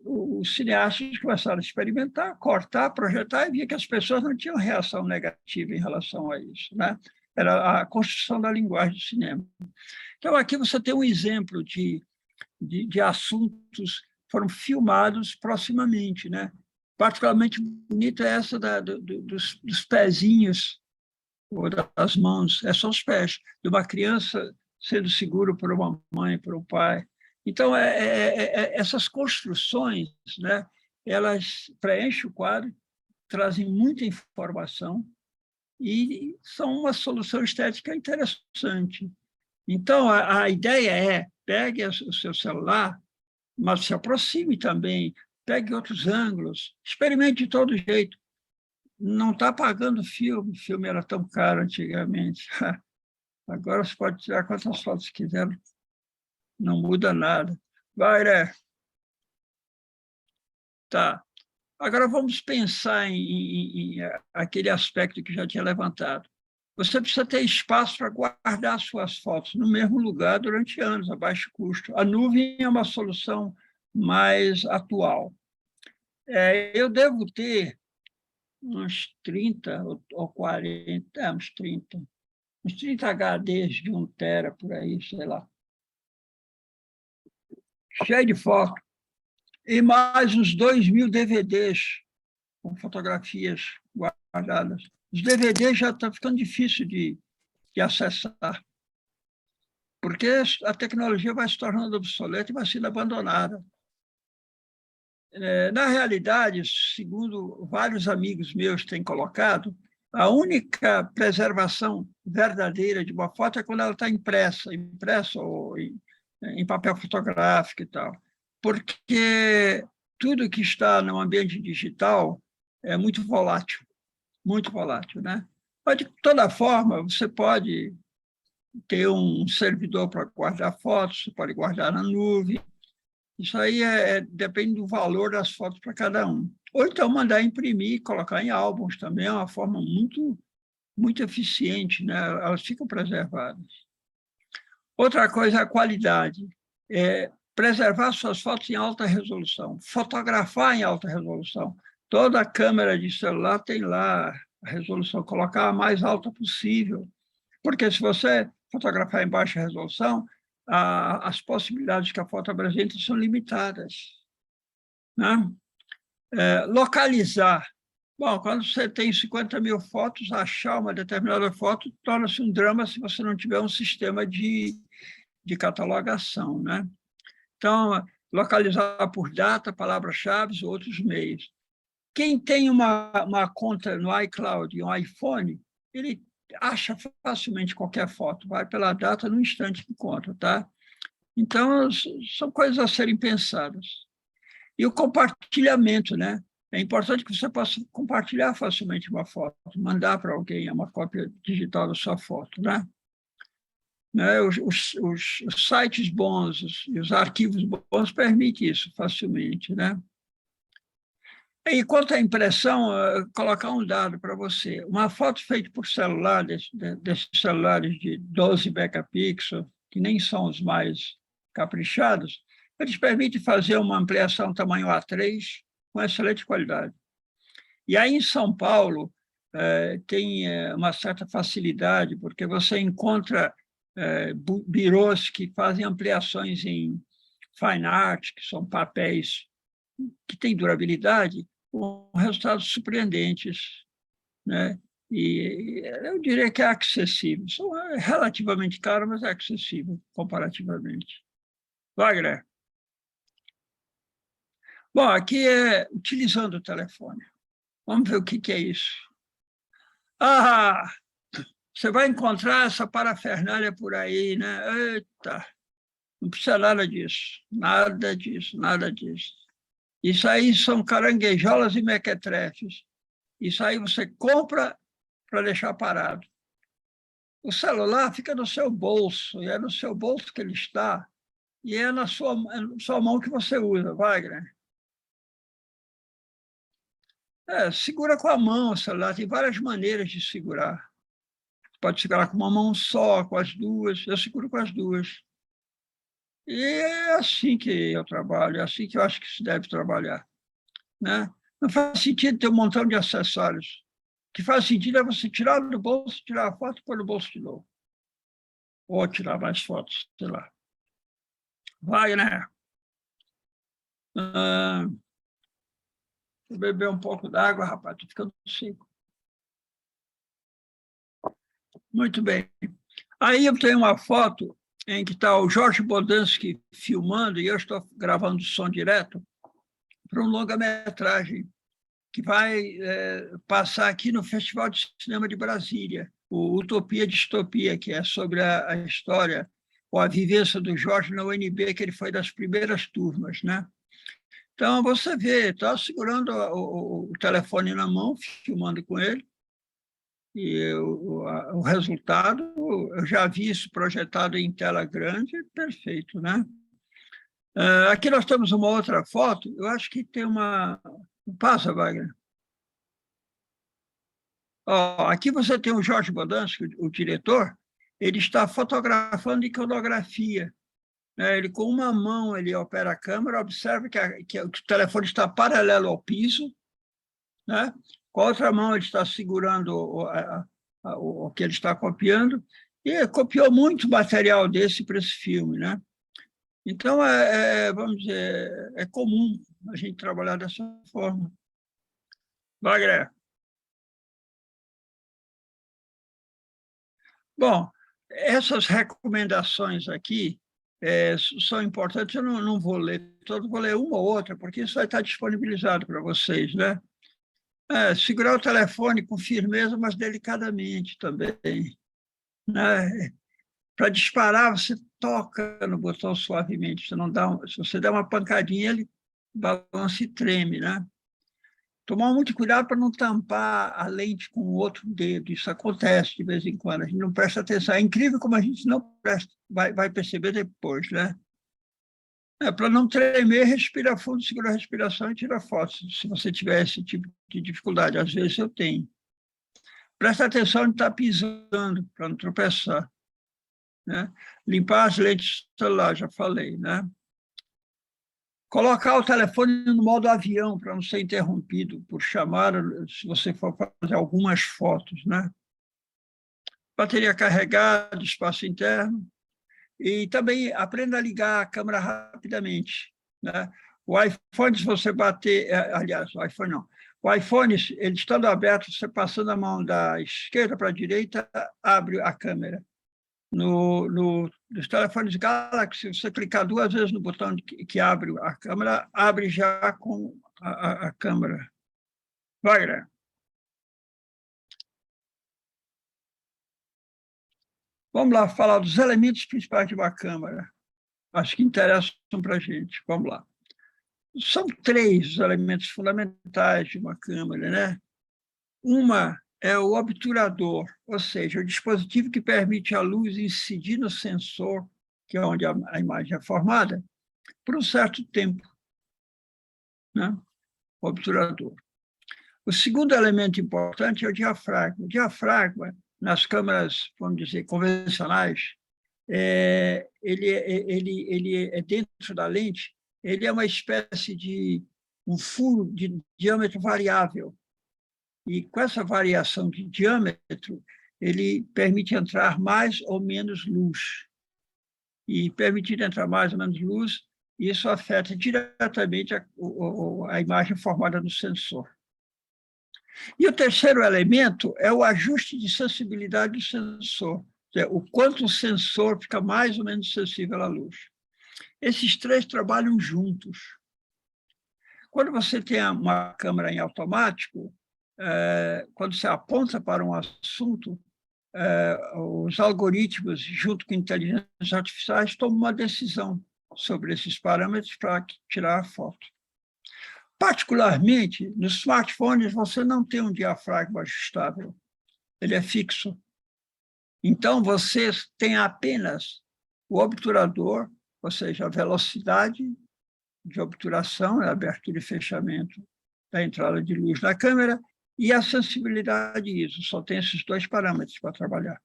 os cineastas começaram a experimentar, cortar, projetar, e via que as pessoas não tinham reação negativa em relação a isso. Né? Era a construção da linguagem do cinema. Então, aqui você tem um exemplo de assuntos que foram filmados proximamente. Né? Particularmente bonita é essa dos pezinhos, ou das mãos, são os pés de uma criança sendo seguro por uma mãe, por um pai. Então, essas construções, né, elas preenchem o quadro, trazem muita informação e são uma solução estética interessante. Então, a ideia pegue o seu celular, mas se aproxime também, pegue outros ângulos, experimente de todo jeito. Não está pagando filme, o filme era tão caro antigamente. Agora você pode tirar quantas fotos quiser, não muda nada. Vai, né? Tá. Agora vamos pensar em aquele aspecto que já tinha levantado. Você precisa ter espaço para guardar suas fotos no mesmo lugar durante anos, a baixo custo. A nuvem é uma solução mais atual. Eu devo ter uns 30 ou 40, uns 30 HDs de 1 tera, por aí, sei lá. Cheio de foto. E mais uns 2.000 DVDs com fotografias guardadas. Os DVDs já está ficando difícil de acessar, porque a tecnologia vai se tornando obsoleta e vai sendo abandonada. Na realidade, segundo vários amigos meus têm colocado, a única preservação verdadeira de uma foto é quando ela está impressa ou em papel fotográfico e tal. Porque tudo que está no ambiente digital é muito volátil, né? Mas, de toda forma, você pode ter um servidor para guardar fotos, você pode guardar na nuvem. Isso aí depende do valor das fotos para cada um. Ou então mandar imprimir e colocar em álbuns também é uma forma muito eficiente, né? Elas ficam preservadas. Outra coisa é a qualidade. Preservar suas fotos em alta resolução, fotografar em alta resolução. Toda câmera de celular tem lá a resolução, colocar a mais alta possível. Porque se você fotografar em baixa resolução, as possibilidades que a foto apresenta são limitadas, né? Localizar. Bom, quando você tem 50 mil fotos, achar uma determinada foto torna-se um drama se você não tiver um sistema de catalogação, né? Então, localizar por data, palavras-chave, outros meios. Quem tem uma conta no iCloud e um iPhone, ele acha facilmente qualquer foto, vai pela data no instante que conta, tá? Então, são coisas a serem pensadas. E o compartilhamento, né? É importante que você possa compartilhar facilmente uma foto, mandar para alguém uma cópia digital da sua foto, né? Os sites bons e os arquivos bons permitem isso facilmente, né? E quanto à impressão, colocar um dado para você. Uma foto feita por celular, desses celulares de 12 megapixels, que nem são os mais caprichados, eles permitem fazer uma ampliação tamanho A3 com excelente qualidade. E aí, em São Paulo, tem uma certa facilidade, porque você encontra birôs que fazem ampliações em fine art, que são papéis que têm durabilidade, com resultados surpreendentes, né? E eu diria que é acessível. São relativamente caro, mas é acessível comparativamente. Wagner. Bom, aqui é utilizando o telefone. Vamos ver o que é isso. Você vai encontrar essa parafernália por aí, né? Eita, não precisa nada disso, nada disso, nada disso. Isso aí são caranguejolas e mequetrefes. Isso aí você compra para deixar parado. O celular fica no seu bolso, e é no seu bolso que ele está, e é na sua mão que você usa, Wagner. Segura com a mão o celular, tem várias maneiras de segurar. Pode segurar com uma mão só, com as duas, eu seguro com as duas. E é assim que eu trabalho, é assim que eu acho que se deve trabalhar, né? Não faz sentido ter um montão de acessórios. O que faz sentido é você tirar do bolso, tirar a foto e pôr no bolso de novo. Ou tirar mais fotos, sei lá. Wagner. Vou beber um pouco d'água, rapaz, estou ficando seco. Muito bem. Aí eu tenho uma foto em que está o Jorge Bodansky filmando, e eu estou gravando som direto, para um longa-metragem que vai passar aqui no Festival de Cinema de Brasília, o Utopia Distopia, que é sobre a história ou a vivência do Jorge na UNB, que ele foi das primeiras turmas, né? Então, você vê, está segurando o telefone na mão, filmando com ele, e o resultado, eu já vi isso projetado em tela grande, perfeito, né? Aqui nós temos uma outra foto, eu acho que tem uma... Passa, Wagner. Aqui você tem o Jorge Bodansky, o diretor, ele está fotografando iconografia. Ele, com uma mão, ele opera a câmera, observa que o telefone está paralelo ao piso, né? Com a outra mão ele está segurando o que ele está copiando, e copiou muito material desse para esse filme, né? Então, vamos dizer, é comum a gente trabalhar dessa forma. Wagner. Bom, essas recomendações aqui, são importantes. Eu não vou ler todo, vou ler uma ou outra, porque isso vai estar disponibilizado para vocês, né? Segurar o telefone com firmeza, mas delicadamente também, né? Para disparar, você toca no botão suavemente. Você não dá se você der uma pancadinha, ele balança e treme, né? Tomar muito cuidado para não tampar a lente com o outro dedo. Isso acontece de vez em quando. A gente não presta atenção. É incrível como a gente não presta, vai perceber depois, né? Para não tremer, respira fundo, segura a respiração e tira foto, se você tiver esse tipo de dificuldade. Às vezes eu tenho. Presta atenção onde está pisando, para não tropeçar, né? Limpar as lentes do celular, já falei, né? Colocar o telefone no modo avião, para não ser interrompido por chamada, se você for fazer algumas fotos, né? Bateria carregada, espaço interno. E também aprenda a ligar a câmera rapidamente, né? O iPhone, se você bater... aliás, o iPhone não. O iPhone, ele estando aberto, você passando a mão da esquerda para a direita, abre a câmera. Nos telefones Galaxy, se você clicar 2 vezes no botão que abre a câmera, abre já com a câmera. Wagner. Vamos lá falar dos elementos principais de uma câmera. Acho que interessam para a gente. Vamos lá. São 3 os elementos fundamentais de uma câmera, né? Uma é o obturador, ou seja, o dispositivo que permite a luz incidir no sensor, que é onde a imagem é formada, por um certo tempo, né? O obturador. O segundo elemento importante é o diafragma. O diafragma, nas câmeras, vamos dizer, convencionais, ele é dentro da lente, ele é uma espécie de um furo de diâmetro variável. E com essa variação de diâmetro, ele permite entrar mais ou menos luz. E permitir entrar mais ou menos luz, isso afeta diretamente a imagem formada no sensor. E o terceiro elemento é o ajuste de sensibilidade do sensor, o quanto o sensor fica mais ou menos sensível à luz. Esses 3 trabalham juntos. Quando você tem uma câmera em automático, quando você aponta para um assunto, os algoritmos, junto com inteligências artificiais, tomam uma decisão sobre esses parâmetros para tirar a foto. Particularmente, nos smartphones, você não tem um diafragma ajustável. Ele é fixo. Então, você tem apenas o obturador, ou seja, a velocidade de obturação, a abertura e fechamento da entrada de luz na câmera, e a sensibilidade ISO. Só tem esses 2 parâmetros para trabalhar,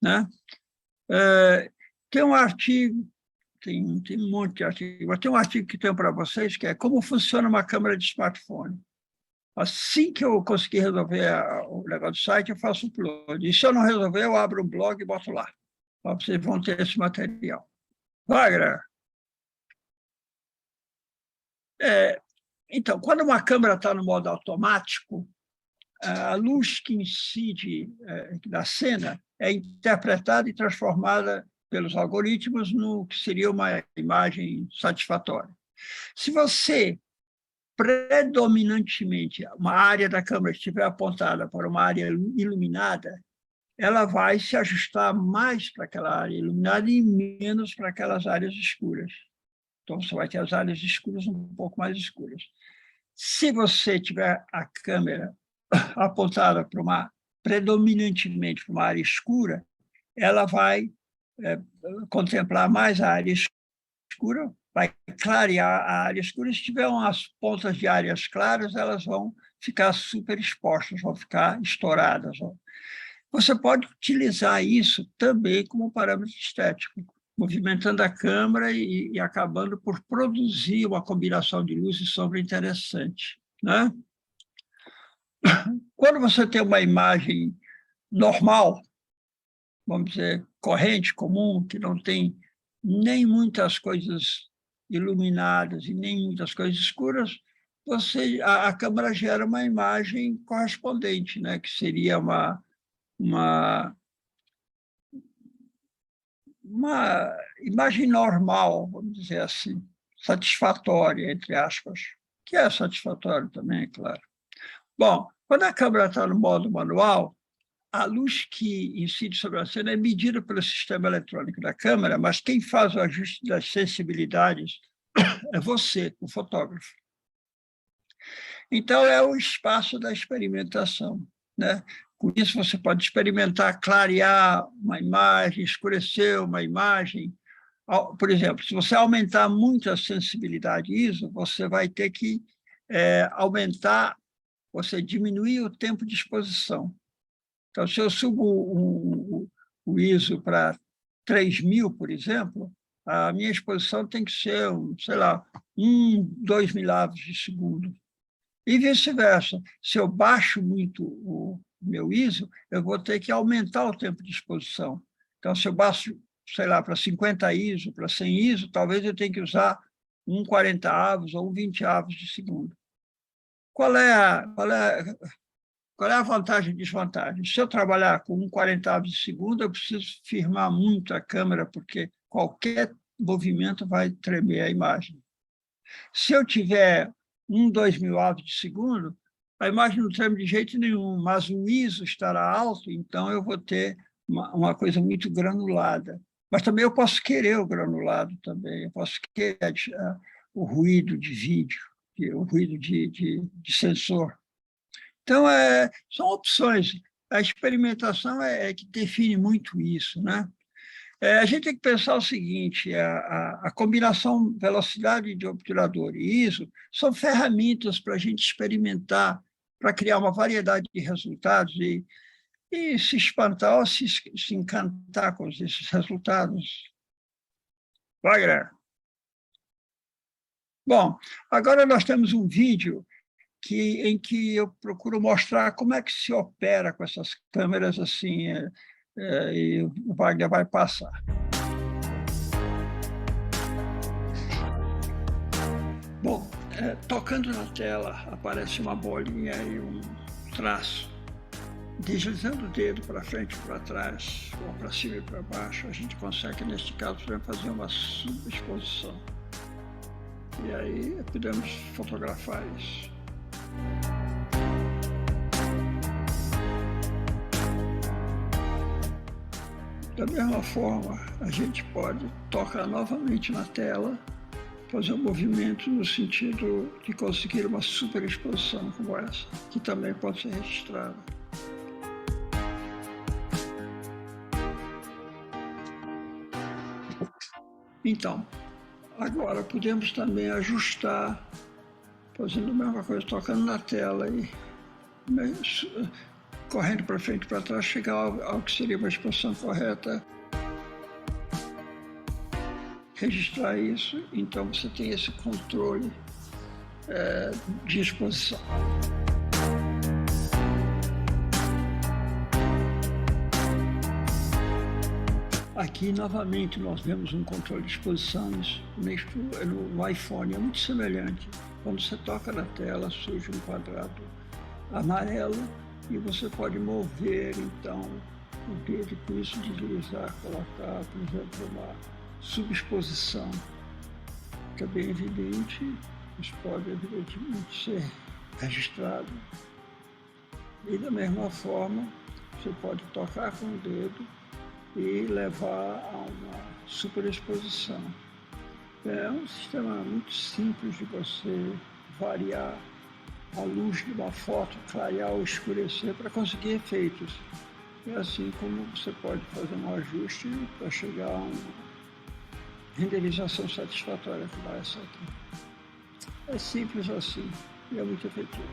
né? Tem um artigo, tem um monte de artigo, mas tem um artigo que tenho para vocês, que é como funciona uma câmera de smartphone. Assim que eu conseguir resolver o negócio do site, eu faço o upload. E se eu não resolver, eu abro um blog e boto lá. Vocês vão ter esse material. Wagner. Então, quando uma câmera está no modo automático, a luz que incide da cena é interpretada e transformada pelos algoritmos no que seria uma imagem satisfatória. Se você, predominantemente, uma área da câmera estiver apontada para uma área iluminada, ela vai se ajustar mais para aquela área iluminada e menos para aquelas áreas escuras. Então, você vai ter as áreas escuras um pouco mais escuras. Se você tiver a câmera apontada para predominantemente para uma área escura, ela vai contemplar mais a área escura, vai clarear a área escura. Se tiver umas pontas de áreas claras, elas vão ficar super expostas, vão ficar estouradas. Você pode utilizar isso também como parâmetro estético, movimentando a câmera e acabando por produzir uma combinação de luz e sombra interessante, né? Quando você tem uma imagem normal, vamos dizer, corrente, comum, que não tem nem muitas coisas iluminadas e nem muitas coisas escuras, a câmera gera uma imagem correspondente, né? Que seria uma uma imagem normal, vamos dizer assim, satisfatória, entre aspas, que é satisfatório também, é claro. Bom, quando a câmera está no modo manual, a luz que incide sobre a cena é medida pelo sistema eletrônico da câmera, mas quem faz o ajuste das sensibilidades é você, o fotógrafo. Então, é o espaço da experimentação, né? Com isso, você pode experimentar clarear uma imagem, escurecer uma imagem. Por exemplo, se você aumentar muito a sensibilidade ISO, você vai ter que aumentar, você diminuir o tempo de exposição. Então, se eu subo o ISO para 3.000, por exemplo, a minha exposição tem que ser, sei lá, 2 milhavos de segundo. E vice-versa. Se eu baixo muito o meu ISO, eu vou ter que aumentar o tempo de exposição. Então, se eu baixo, sei lá, para 50 ISO, para 100 ISO, talvez eu tenha que usar 1/40 avos ou 1/20 avos de segundo. Qual é a vantagem e desvantagem? Se eu trabalhar com 1/40 avos de segundo, eu preciso firmar muito a câmera, porque qualquer movimento vai tremer a imagem. Se eu tiver 2 mil avos de segundo, a imagem não treme de jeito nenhum, mas o ISO estará alto, então eu vou ter uma coisa muito granulada. Mas também eu posso querer o granulado também, eu posso querer o ruído de vídeo, o ruído de sensor. Então, são opções. A experimentação é que define muito isso, né? A gente tem que pensar o seguinte, a combinação velocidade de obturador e ISO são ferramentas para a gente experimentar, para criar uma variedade de resultados e se espantar ou se encantar com esses resultados. Wagner. Bom, agora nós temos um vídeo em que eu procuro mostrar como é que se opera com essas câmeras assim, e o Wagner vai passar. Bom, tocando na tela, aparece uma bolinha e um traço. Deslizando o dedo para frente e para trás, ou para cima e para baixo, a gente consegue, neste caso, fazer uma subexposição. E aí podemos fotografar isso. Da mesma forma, a gente pode tocar novamente na tela, fazer um movimento no sentido de conseguir uma superexposição como essa, que também pode ser registrada. Então, agora podemos também ajustar, fazendo a mesma coisa, tocando na tela e correndo para frente e para trás, chegar ao que seria uma exposição correta. Registrar isso, então você tem esse controle de exposição. Aqui, novamente, nós vemos um controle de exposições no iPhone, é muito semelhante. Quando você toca na tela, surge um quadrado amarelo e você pode mover, então, o dedo com isso, deslizar, colocar, por exemplo, uma subexposição, que é bem evidente, isso pode, evidentemente, ser registrado. E, da mesma forma, você pode tocar com o dedo e levar a uma superexposição. É um sistema muito simples de você variar a luz de uma foto, clarear ou escurecer para conseguir efeitos. É assim como você pode fazer um ajuste para chegar a uma renderização satisfatória como essa aqui. É simples assim e é muito efetivo.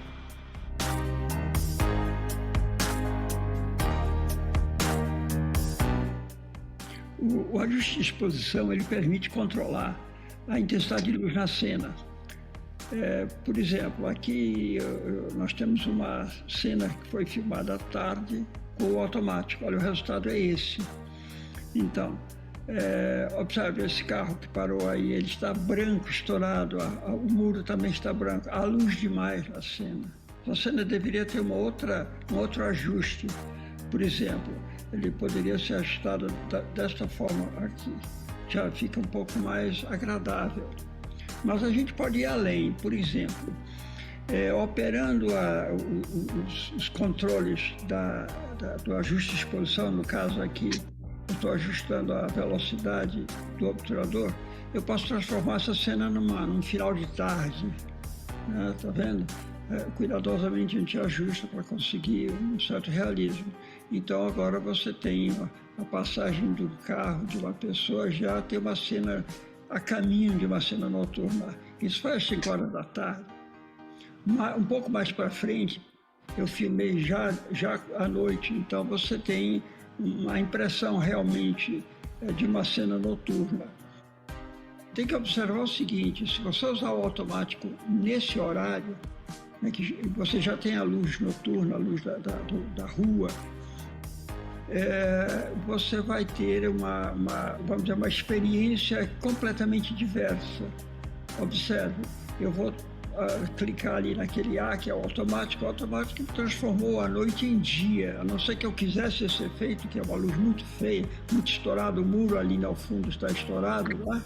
O ajuste de exposição ele permite controlar a intensidade de luz na cena. Por exemplo, aqui nós temos uma cena que foi filmada à tarde com o automático. Olha, o resultado é esse. Então, observe esse carro que parou aí, ele está branco, estourado, o muro também está branco, há luz demais na cena. A cena deveria ter um outro ajuste. Por exemplo, ele poderia ser ajustado desta forma aqui. Já fica um pouco mais agradável. Mas a gente pode ir além, por exemplo, operando os controles do ajuste de exposição, no caso aqui, eu estou ajustando a velocidade do obturador, eu posso transformar essa cena num final de tarde, né? Tá vendo? Cuidadosamente a gente ajusta para conseguir um certo realismo. Então agora você tem a passagem do carro de uma pessoa, já tem uma cena a caminho de uma cena noturna. Isso foi às 5 horas da tarde. Um pouco mais para frente, eu filmei já à noite, então você tem uma impressão realmente de uma cena noturna. Tem que observar o seguinte, se você usar o automático nesse horário, né, que você já tem a luz noturna, a luz da rua, você vai ter vamos dizer, uma experiência completamente diversa. Observe, eu vou clicar ali naquele A, que é o automático transformou a noite em dia, a não ser que eu quisesse esse efeito, que é uma luz muito feia, muito estourada, o muro ali ao fundo está estourado lá.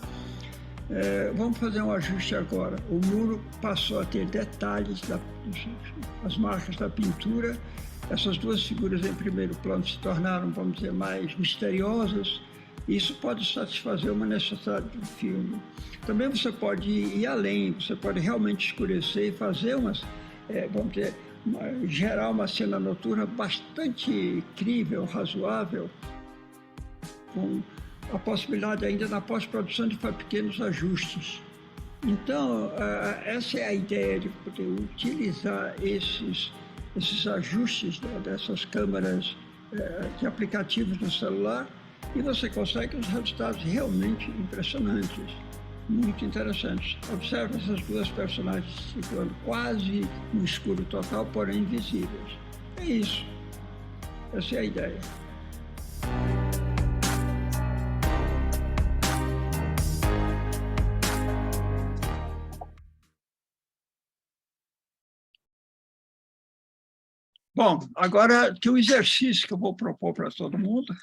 Vamos fazer um ajuste agora. O muro passou a ter detalhes, as marcas da pintura. Essas duas figuras em primeiro plano se tornaram, vamos dizer, mais misteriosas. Isso pode satisfazer uma necessidade do filme. Também você pode ir além, você pode realmente escurecer e fazer vamos dizer, gerar uma cena noturna bastante crível, razoável, com a possibilidade ainda na pós-produção de fazer pequenos ajustes. Então, essa é a ideia de poder utilizar esses ajustes, né, dessas câmeras de aplicativos no celular, e você consegue os resultados realmente impressionantes, muito interessantes. Observe essas duas personagens circulando quase no escuro total, porém invisíveis. É isso. Essa é a ideia. Bom, agora tem um exercício que eu vou propor para todo mundo,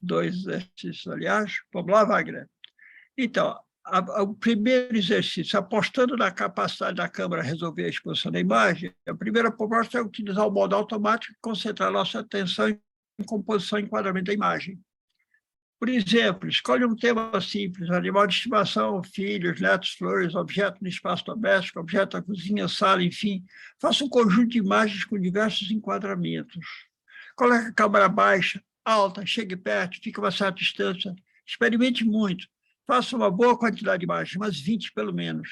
2 exercícios, aliás. Vamos lá, Wagner? Então, o primeiro exercício, apostando na capacidade da câmera resolver a exposição da imagem, a primeira proposta é utilizar o modo automático e concentrar nossa atenção em composição e enquadramento da imagem. Por exemplo, escolhe um tema simples, animal de estimação, filhos, netos, flores, objeto no espaço doméstico, objeto na cozinha, sala, enfim. Faça um conjunto de imagens com diversos enquadramentos. Coloque a câmera baixa, alta, chegue perto, fique a uma certa distância. Experimente muito. Faça uma boa quantidade de imagens, umas 20 pelo menos.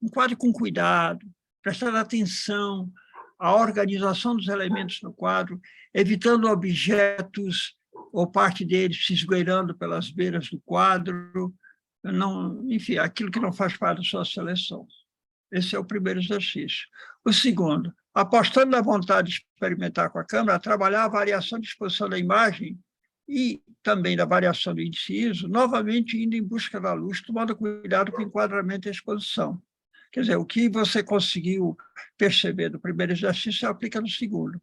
Enquadre com cuidado, prestando atenção à organização dos elementos no quadro, evitando objetos ou parte deles se esgueirando pelas beiras do quadro, enfim, aquilo que não faz parte da sua seleção. Esse é o primeiro exercício. O segundo, apostando na vontade de experimentar com a câmera, trabalhar a variação de exposição da imagem e também da variação do índice ISO, novamente indo em busca da luz, tomando cuidado com o enquadramento e a exposição. Quer dizer, o que você conseguiu perceber do primeiro exercício, você aplica no segundo.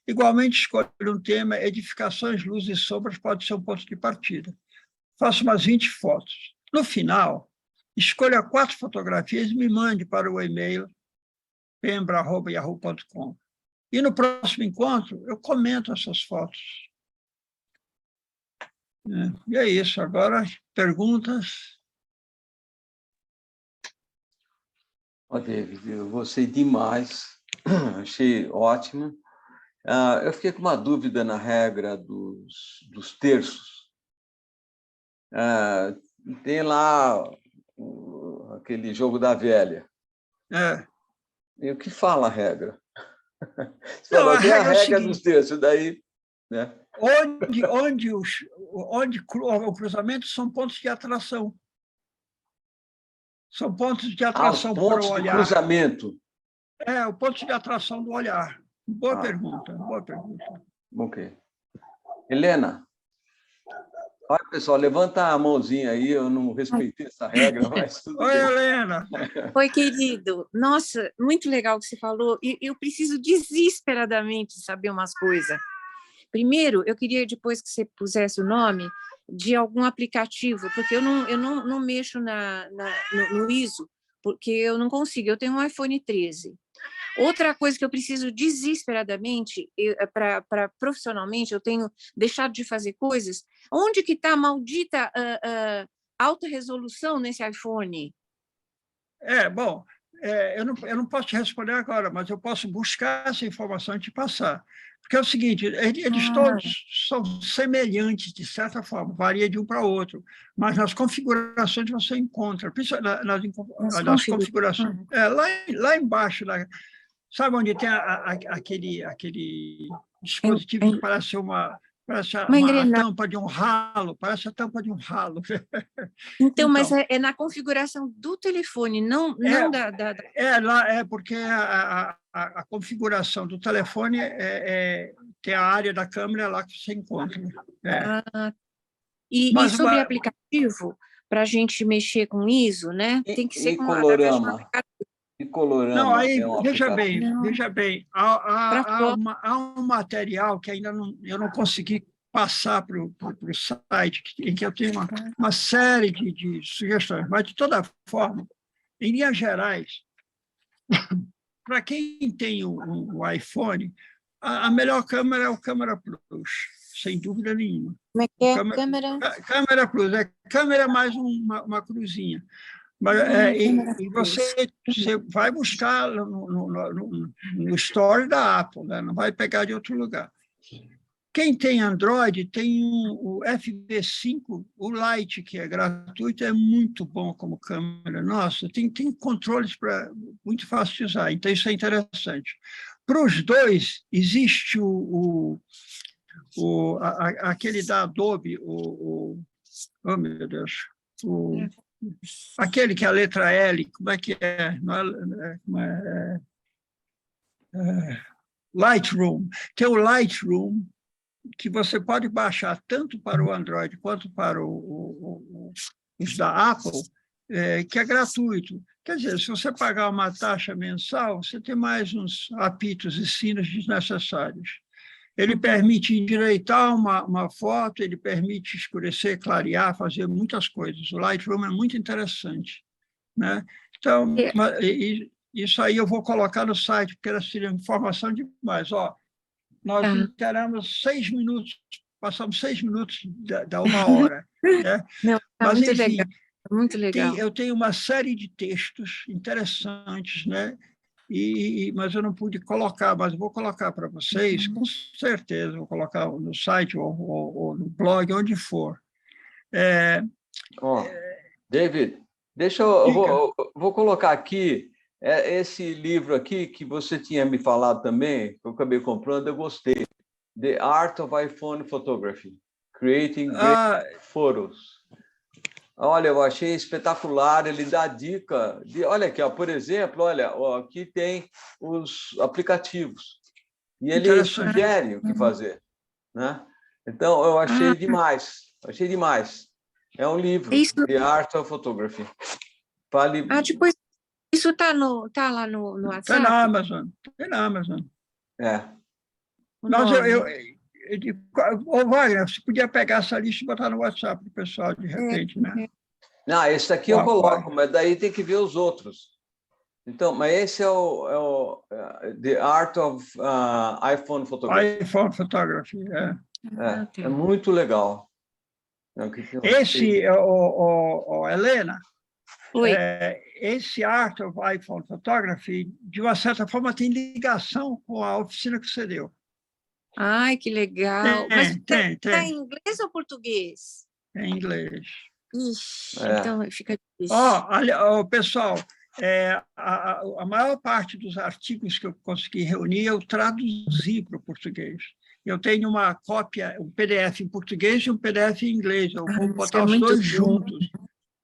Igualmente, escolha um tema, edificações, luzes e sombras pode ser um ponto de partida. Faça umas 20 fotos. No final, escolha 4 fotografias e me mande para o e-mail pembra@yahoo.com. E no próximo encontro, eu comento essas fotos. E é isso. Agora, perguntas? David, eu gostei demais, achei ótimo. Eu fiquei com uma dúvida na regra dos terços. Tem lá aquele jogo da velha. E o que fala a regra? Você falou, tem a regra dos terços, daí... Né? Onde o cruzamento são pontos de atração. São pontos de atração para o olhar. Pontos de cruzamento. O ponto de atração do olhar. Boa pergunta, boa pergunta. Ok. Helena, olha, pessoal, levanta a mãozinha aí, eu não respeitei essa regra, mas tudo Oi, bem. Helena. Oi, querido. Nossa, muito legal o que você falou. Eu preciso desesperadamente saber umas coisas. Primeiro, eu queria depois que você pusesse o nome de algum aplicativo, porque eu não mexo no ISO, porque eu não consigo, eu tenho um iPhone 13. Outra coisa que eu preciso desesperadamente, para profissionalmente, eu tenho deixado de fazer coisas. Onde que está a maldita alta resolução nesse iPhone? Bom, eu não posso te responder agora, mas eu posso buscar essa informação e te passar. Porque é o seguinte, eles todos são semelhantes, de certa forma, varia de um para outro, mas nas configurações você encontra, principalmente nas configurações. Lá embaixo, sabe onde tem aquele dispositivo que parece uma tampa de um ralo, parece a tampa de um ralo. Então, mas é na configuração do telefone, não lá porque a configuração do telefone tem a área da câmera lá que você encontra. E sobre aplicativo, para a gente mexer com ISO, né? Tem que ser através de um aplicativo. E Colorama? Não, aí, veja bem, há um material que ainda eu não consegui passar para o site, em que eu tenho uma série de sugestões, mas, de toda forma, em linhas gerais, para quem tem o iPhone, a melhor câmera é o Câmera Plus, sem dúvida nenhuma. Como é que é? Câmera Plus, câmera mais uma cruzinha. Mas, e você vai buscar no Store da Apple, né? Não vai pegar de outro lugar. Quem tem Android tem o FV5, o Lite, que é gratuito, é muito bom como câmera. Nossa, tem controles muito fácil de usar, então isso é interessante. Para os dois, existe aquele da Adobe, oh, meu Deus, aquele que é a letra L, como é que é? Lightroom. Tem o Lightroom, que você pode baixar tanto para o Android quanto para os da Apple, que é gratuito. Quer dizer, se você pagar uma taxa mensal, você tem mais uns apitos e sinos desnecessários. Ele permite endireitar uma foto, ele permite escurecer, clarear, fazer muitas coisas. O Lightroom é muito interessante, né? Então, isso aí eu vou colocar no site, porque seria informação demais. Nós inteiramos 6 minutos, passamos 6 minutos da 1 hora. Né? Não, mas, muito enfim, legal. Muito legal. Eu tenho uma série de textos interessantes, né? Mas eu não pude colocar, mas vou colocar para vocês, com certeza, vou colocar no site ou no blog, onde for. David, vou colocar aqui esse livro aqui que você tinha me falado também, que eu acabei comprando, eu gostei. The Art of iPhone Photography, Creating Great Photos. Olha, eu achei espetacular, ele dá dica olha aqui, por exemplo, olha, aqui tem os aplicativos e ele sugere o que fazer, né? Então, eu achei demais, É um livro, The Art of Photography. Depois, isso está lá no WhatsApp? Tem na Amazon. Mas Wagner, você podia pegar essa lista e botar no WhatsApp para o pessoal, de repente, né? Não, esse aqui eu coloco, mas daí tem que ver os outros. Então, mas esse é o The Art of iPhone Photography. iPhone Photography, É muito legal. Esse, Helena, esse Art of iPhone Photography, de uma certa forma, tem ligação com a oficina que você deu. Ai, que legal. Mas tem. Está em inglês ou português? Em inglês. Ixi, então fica difícil. Pessoal, a maior parte dos artigos que eu consegui reunir, eu traduzi para o português. Eu tenho uma cópia, um PDF em português e um PDF em inglês. Eu vou botar os dois juntos.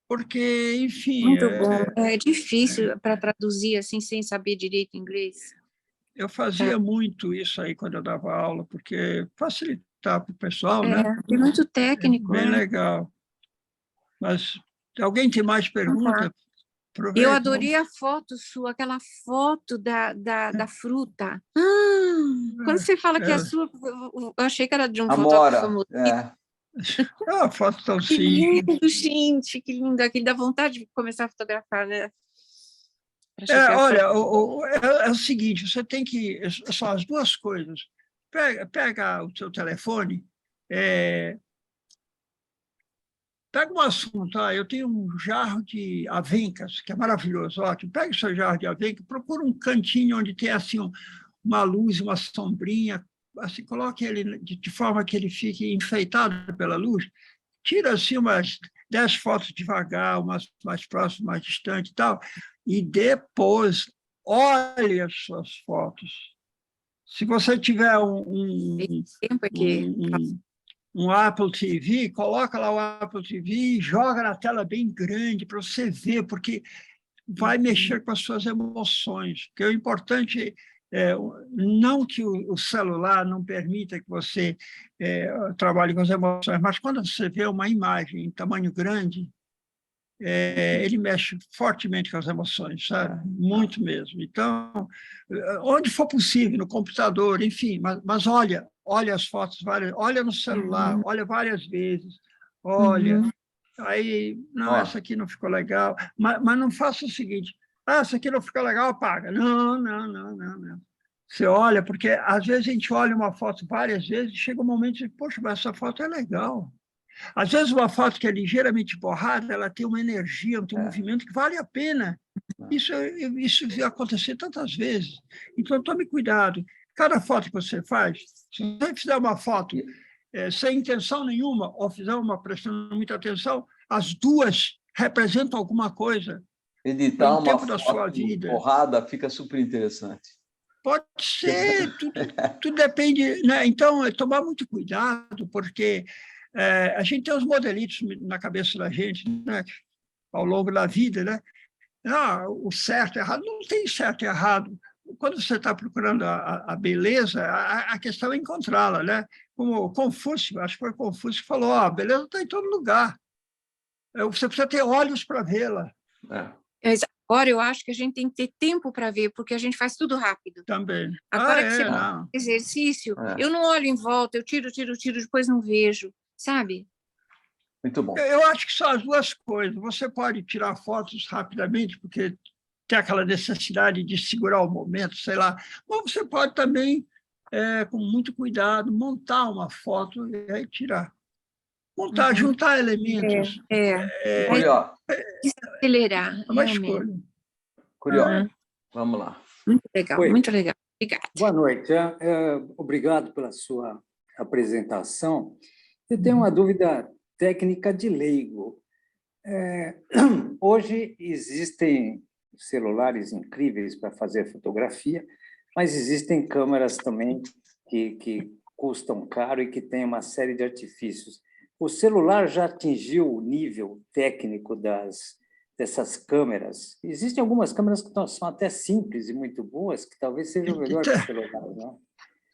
Porque, enfim... Muito bom. É difícil para traduzir assim, sem saber direito inglês. Eu fazia muito isso aí quando eu dava aula, porque facilitar para o pessoal, né? É muito técnico. Bem legal. Mas alguém tem mais perguntas? Eu adorei a foto sua, aquela foto da fruta. Quando você fala que é sua, eu achei que era de um Amora, fotógrafo famoso. Ah, foto tão Que simples. lindo, gente, que lindo. Aqui dá vontade de começar a fotografar, né? Olha, é o seguinte, você tem que... São as duas coisas. Pega o seu telefone, pega um assunto, eu tenho um jarro de avencas, que é maravilhoso, ótimo. Pega o seu jarro de avenca, procura um cantinho onde tem assim, uma luz, uma sombrinha, assim, coloque ele de forma que ele fique enfeitado pela luz, tira assim umas 10 fotos devagar, umas mais próximas, mais distantes e tal, e depois olhe as suas fotos. Se você tiver um Apple TV, coloca lá o Apple TV e joga na tela bem grande para você ver, porque vai mexer com as suas emoções. Porque o importante não que o celular não permita que você trabalhe com as emoções, mas quando você vê uma imagem em tamanho grande, ele mexe fortemente com as emoções, sabe? Muito mesmo. Então, onde for possível, no computador, enfim, mas olha as fotos, olha no celular, olha várias vezes, olha, aí, não, essa aqui não ficou legal, mas não faça o seguinte, essa aqui não ficou legal, apaga. Não. Você olha, porque às vezes a gente olha uma foto várias vezes e chega um momento e diz, poxa, mas essa foto é legal. Às vezes, uma foto que é ligeiramente borrada, ela tem uma energia, tem um movimento que vale a pena. Isso vai acontecer tantas vezes. Então, tome cuidado. Cada foto que você faz, se você fizer uma foto sem intenção nenhuma, ou fizer uma prestando muita atenção, as duas representam alguma coisa. Editar uma tempo da sua foto vida. borrada fica super interessante. Pode ser, tudo depende, né? Então, é tomar muito cuidado, porque a gente tem os modelitos na cabeça da gente, né? Ao longo da vida, né? O certo e errado, não tem certo e errado. Quando você está procurando a beleza, a questão é encontrá-la, né? Como Confúcio, acho que foi Confúcio que falou, a beleza está em todo lugar. Você precisa ter olhos para vê-la. Agora, eu acho que a gente tem que ter tempo para ver, porque a gente faz tudo rápido. Também. Agora que você faz exercício, eu não olho em volta, eu tiro, depois não vejo, sabe? Muito bom. Eu acho que são as duas coisas. Você pode tirar fotos rapidamente, porque tem aquela necessidade de segurar o momento, sei lá. Mas você pode também, com muito cuidado, montar uma foto e aí tirar. Montar, juntar elementos. Acelerar, é uma escolha. Curioso. Vamos lá. Muito legal, muito legal. Obrigada. Boa noite. Obrigado pela sua apresentação. Eu tenho uma dúvida técnica de leigo. Hoje existem celulares incríveis para fazer fotografia, mas existem câmeras também que custam caro e que têm uma série de artifícios. O celular já atingiu o nível técnico dessas câmeras? Existem algumas câmeras que são até simples e muito boas, que talvez sejam melhor que o celular, não?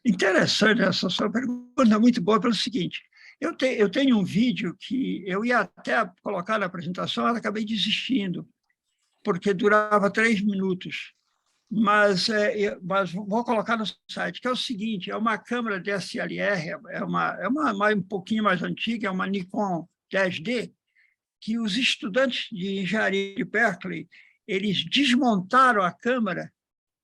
Interessante essa sua pergunta, muito boa, pelo seguinte, eu tenho um vídeo que eu ia até colocar na apresentação, mas acabei desistindo, porque durava 3 minutos. Mas vou colocar no site, que é o seguinte, é uma câmera DSLR, é uma um pouquinho mais antiga, é uma Nikon 10D, que os estudantes de engenharia de Berkeley, eles desmontaram a câmera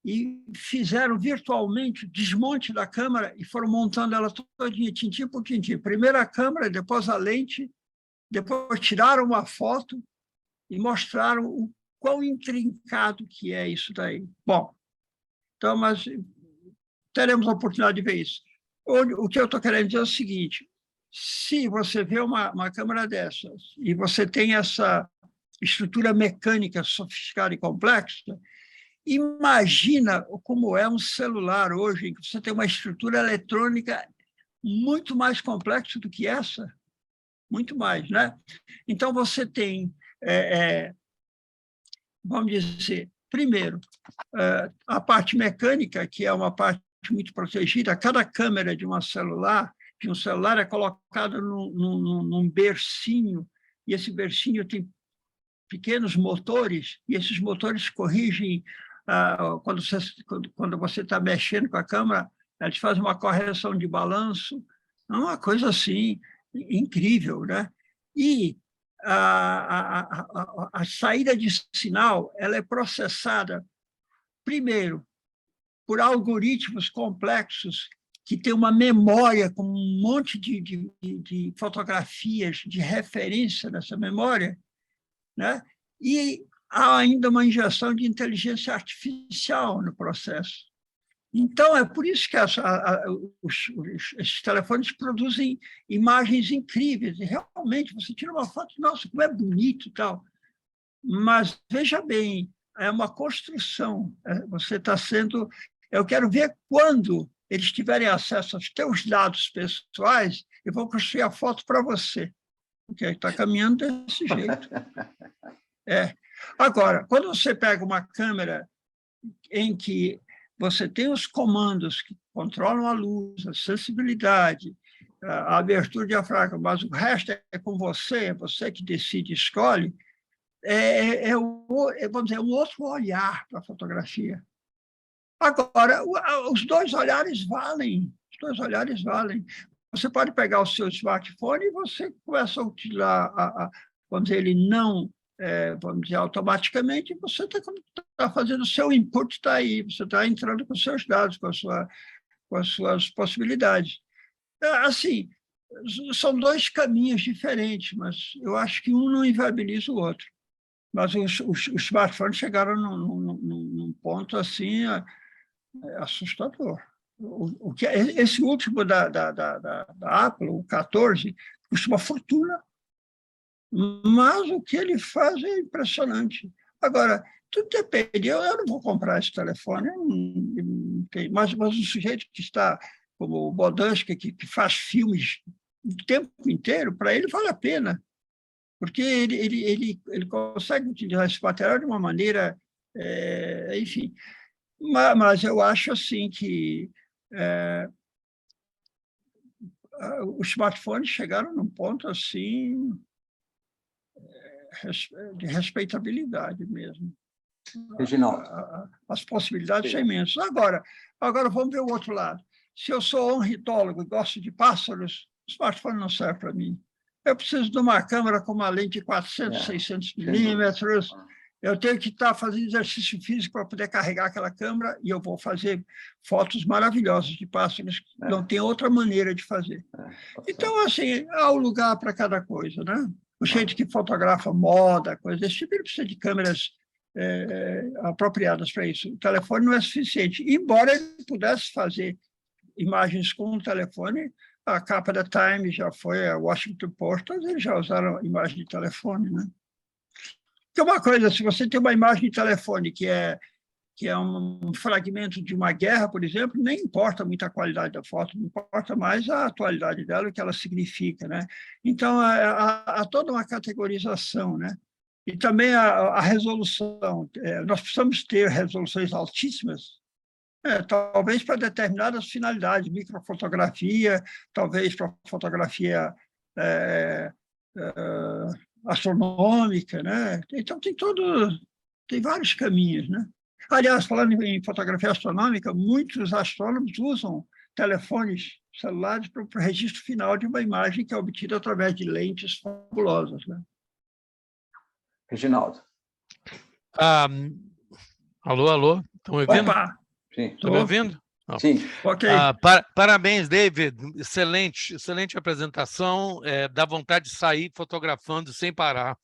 e fizeram virtualmente o desmonte da câmera e foram montando ela todinha, tintim por tintim. Primeiro a câmera, depois a lente, depois tiraram uma foto e mostraram o quão intrincado que é isso daí. Bom, então, mas teremos a oportunidade de ver isso. O que eu estou querendo dizer é o seguinte, se você vê uma câmera dessas e você tem essa estrutura mecânica sofisticada e complexa, imagina como é um celular hoje, em que você tem uma estrutura eletrônica muito mais complexa do que essa, muito mais, né? Então, você tem, vamos dizer, primeiro, a parte mecânica, que é uma parte muito protegida. Cada câmera de um celular é colocada num bercinho, e esse bercinho tem pequenos motores, e esses motores corrigem, quando você está mexendo com a câmera, eles fazem uma correção de balanço, é uma coisa assim incrível, né? E a saída de sinal ela é processada, primeiro, por algoritmos complexos que têm uma memória com um monte de fotografias de referência nessa memória, né? E há ainda uma injeção de inteligência artificial no processo. Então, é por isso que esses telefones produzem imagens incríveis. E realmente, você tira uma foto, nossa, como é bonito e tal. Mas, veja bem, é uma construção. Você está sendo... Eu quero ver quando eles tiverem acesso aos teus dados pessoais, eu vou construir a foto para você. Porque está caminhando desse jeito. Agora, quando você pega uma câmera em que você tem os comandos que controlam a luz, a sensibilidade, a abertura diafragma, mas o resto é com você, é você que decide, escolhe, vamos dizer, um outro olhar para a fotografia. Agora, os dois olhares valem, Você pode pegar o seu smartphone e você começa a utilizar, vamos dizer, ele não... vamos dizer, automaticamente, você está fazendo o seu input, está aí, você está entrando com os seus dados, com as suas possibilidades. Assim, são dois caminhos diferentes, mas eu acho que um não inviabiliza o outro. Mas os smartphones chegaram num ponto assim assustador. Esse último da Apple, o 14, custa uma fortuna. Mas o que ele faz é impressionante. Agora, tudo depende. Eu não vou comprar esse telefone, mas o sujeito que está, como o Bodansky, que faz filmes o tempo inteiro, para ele vale a pena, porque ele consegue utilizar esse material de uma maneira, enfim. Mas eu acho assim que os smartphones chegaram num ponto assim de respeitabilidade mesmo. Reginaldo. As possibilidades são imensas. Agora vamos ver o outro lado. Se eu sou ornitólogo e gosto de pássaros, o smartphone não serve para mim. Eu preciso de uma câmera com uma lente de 400, 600 milímetros. Eu tenho que estar fazendo exercício físico para poder carregar aquela câmera e eu vou fazer fotos maravilhosas de pássaros. Não tem outra maneira de fazer. Então, assim, há um lugar para cada coisa, né? O gente que fotografa moda, coisa desse tipo, ele precisa de câmeras apropriadas para isso. O telefone não é suficiente. Embora ele pudesse fazer imagens com o telefone, a capa da Time já foi, a Washington Post, todos eles já usaram imagem de telefone, né? Porque uma coisa, se você tem uma imagem de telefone que é um fragmento de uma guerra, por exemplo, nem importa muito a qualidade da foto, não importa mais a atualidade dela, o que ela significa, né? Então, há toda uma categorização, né? E também a resolução. Nós precisamos ter resoluções altíssimas, talvez para determinadas finalidades, microfotografia, talvez para fotografia astronômica, né? Então, tem vários caminhos, né? Aliás, falando em fotografia astronômica, muitos astrônomos usam telefones celulares para o registro final de uma imagem que é obtida através de lentes fabulosas, né? Reginaldo. Alô? Estão me ouvindo? Opa! Estão me ouvindo? Não. Sim. Ok. Parabéns, David. Excelente apresentação. Dá vontade de sair fotografando sem parar.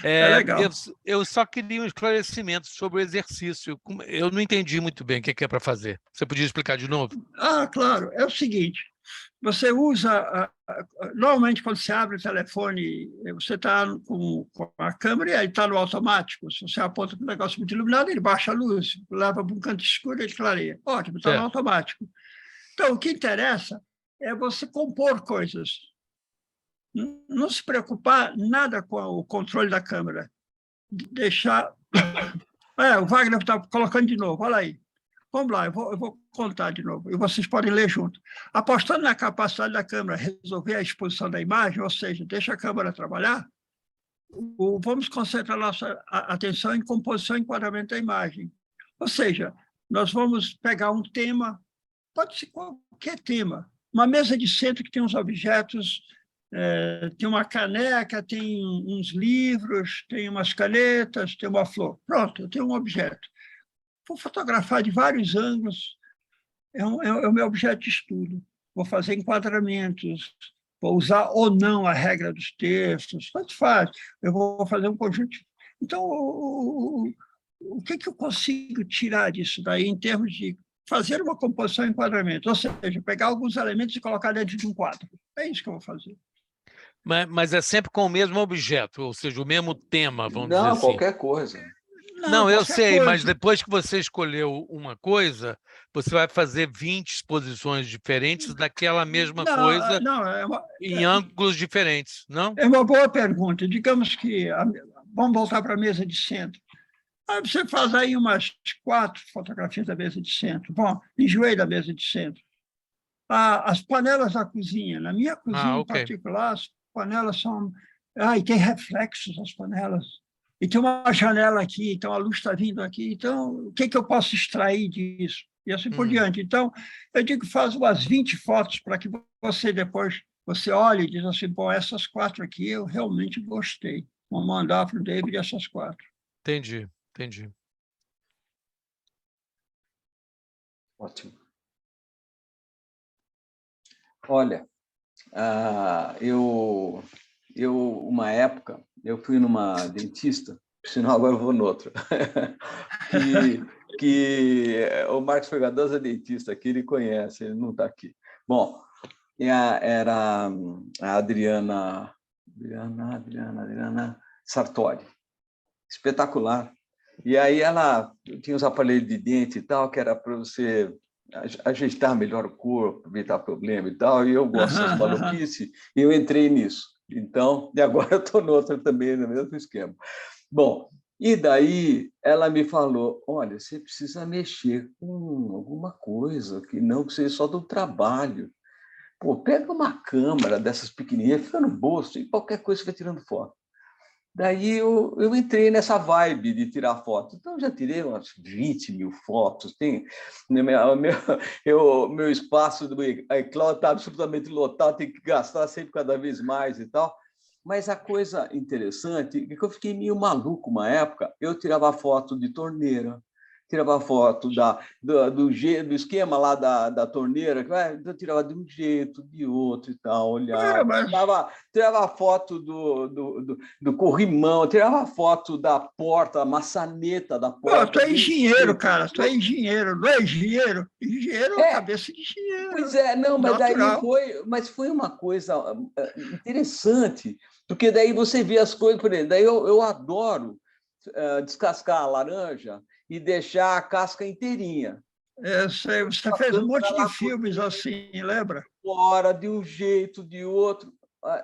Legal. Eu só queria um esclarecimento sobre o exercício. Eu não entendi muito bem o que é para fazer. Você podia explicar de novo? Claro. É o seguinte, você usa... Normalmente, quando você abre o telefone, você está com a câmera e ele está no automático. Se você aponta para um negócio muito iluminado, ele baixa a luz, leva para um canto escuro e ele clareia. Ótimo, está no automático. Então, o que interessa é você compor coisas. Não se preocupar nada com o controle da câmera. Deixar... o Wagner está colocando de novo, olha aí. Vamos lá, eu vou contar de novo, e vocês podem ler junto. Apostando na capacidade da câmera resolver a exposição da imagem, ou seja, deixa a câmera trabalhar, vamos concentrar nossa atenção em composição e enquadramento da imagem. Ou seja, nós vamos pegar um tema, pode ser qualquer tema, uma mesa de centro que tem uns objetos, tem uma caneca, tem uns livros, tem umas canetas, tem uma flor. Pronto, eu tenho um objeto. Vou fotografar de vários ângulos, é o meu objeto de estudo. Vou fazer enquadramentos, vou usar ou não a regra dos textos, tanto faz. Eu vou fazer um conjunto. Então, o que eu consigo tirar disso daí em termos de fazer uma composição e enquadramento? Ou seja, pegar alguns elementos e colocar dentro de um quadro. É isso que eu vou fazer. Mas é sempre com o mesmo objeto, ou seja, o mesmo tema, vamos dizer Não, assim. qualquer coisa. Não, eu sei, coisa. mas depois que você escolheu uma coisa, você vai fazer 20 exposições diferentes daquela mesma coisa em ângulos diferentes, não? É uma boa pergunta. Digamos que... Vamos voltar para a mesa de centro. Aí você faz aí umas 4 fotografias da mesa de centro. Bom, enjoei da mesa de centro. As panelas da cozinha. Na minha cozinha, em particular, as panelas são... e tem reflexos as panelas. E tem uma janela aqui, então a luz está vindo aqui. Então, o que eu posso extrair disso? E assim por diante. Então, eu digo que faz umas 20 fotos para que você depois você olhe e diz assim, bom, essas 4 aqui eu realmente gostei. Vou mandar para o David essas 4. Entendi. Ótimo. Olha, uma época, eu fui numa dentista, senão agora eu vou noutra, que o Marcos Fergadosa é dentista aqui, ele conhece, ele não está aqui. Bom, era a Adriana Sartori, espetacular. E aí ela tinha os aparelhos de dente e tal, que era para você ajeitar melhor o corpo, evitar problema e tal, e eu gosto dessas maluquices, e eu entrei nisso. Então, e agora eu estou noutra também, no mesmo esquema. Bom, e daí ela me falou, olha, você precisa mexer com alguma coisa, que não seja só do trabalho. Pô, pega uma câmera dessas pequenininhas, fica no bolso, e qualquer coisa você vai tirando foto. Daí eu entrei nessa vibe de tirar foto. Então, já tirei umas 20 mil fotos. Meu espaço do iCloud está absolutamente lotado, tem que gastar sempre cada vez mais e tal. Mas a coisa interessante é que eu fiquei meio maluco uma época. Eu tirava foto de torneira, tirava foto do esquema lá da torneira, eu tirava de um jeito, de outro e tal, olhava, tirava foto do corrimão, tirava foto da porta, a maçaneta da porta. Tu é engenheiro, cara, tu é engenheiro, não é engenheiro? Engenheiro é cabeça de engenheiro. Pois é, não, mas foi uma coisa interessante, porque daí você vê as coisas, por exemplo, daí eu adoro descascar a laranja e deixar a casca inteirinha. Você fez um monte de filmes assim, lembra? Fora, de um jeito, de outro.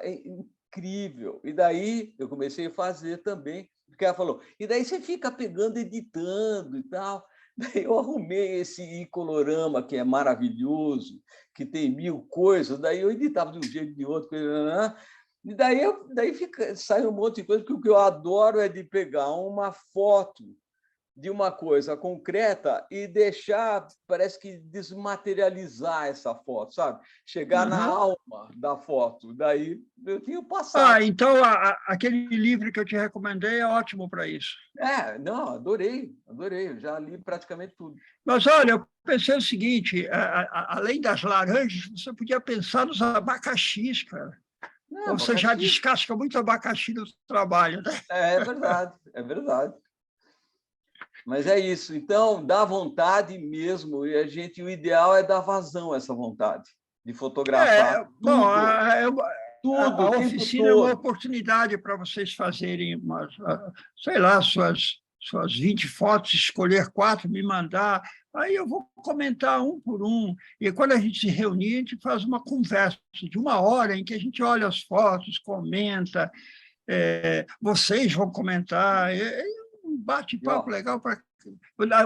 É incrível. E daí eu comecei a fazer também, porque ela falou, e daí você fica pegando, editando e tal. Daí eu arrumei esse icolorama, que é maravilhoso, que tem 1000 coisas, daí eu editava de um jeito, de outro, e daí sai um monte de coisa, porque o que eu adoro é de pegar uma foto de uma coisa concreta e deixar, parece que desmaterializar essa foto, sabe? Chegar na alma da foto. Daí eu tinha passado. Então aquele livro que eu te recomendei é ótimo para isso. Não, adorei. Eu já li praticamente tudo. Mas olha, eu pensei o seguinte, além das laranjas, você podia pensar nos abacaxis, cara. Você já descasca muito abacaxi no trabalho, né? É verdade. Mas é isso. Então, dá vontade mesmo, e o ideal é dar vazão a essa vontade de fotografar tudo. A oficina é uma oportunidade para vocês fazerem, sei lá, suas 20 fotos, escolher 4, me mandar. Aí eu vou comentar um por um. E quando a gente se reunir, a gente faz uma conversa de 1 hora em que a gente olha as fotos, comenta, vocês vão comentar. Um bate-papo legal para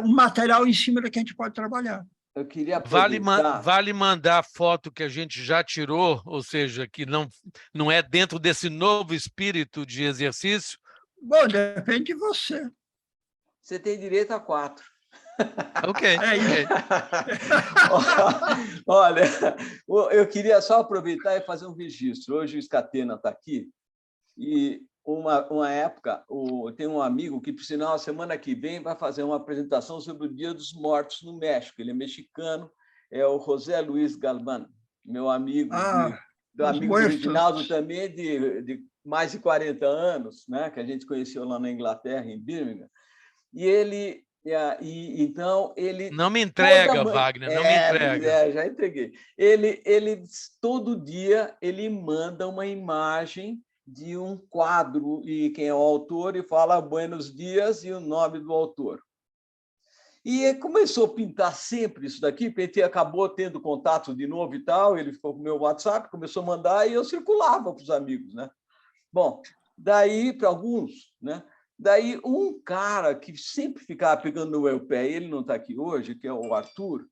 um material em cima da que a gente pode trabalhar. Eu queria aproveitar... Vale mandar a foto que a gente já tirou, ou seja, que não é dentro desse novo espírito de exercício? Bom, depende de você. Você tem direito a 4. Ok. Olha, eu queria só aproveitar e fazer um registro. Hoje o Scatena está aqui e uma época tem um amigo que, por sinal, a semana que vem vai fazer uma apresentação sobre o Dia dos Mortos no México. Ele é mexicano, é o José Luiz Galván, meu amigo, do amigo do Reginaldo também, de mais de 40 anos, né, que a gente conheceu lá na Inglaterra, em Birmingham. E ele... então, ele... Não me entrega, Wagner, não me entrega. Já entreguei. Ele, todo dia, ele manda uma imagem de um quadro, e quem é o autor, e fala Buenos Dias e o nome do autor. E começou a pintar sempre isso daqui, porque acabou tendo contato de novo e tal, ele ficou com o meu WhatsApp, começou a mandar, e eu circulava para os amigos, né? Bom, daí, para alguns, né? Daí, um cara que sempre ficava pegando no meu pé, ele não está aqui hoje, que é o Arthur,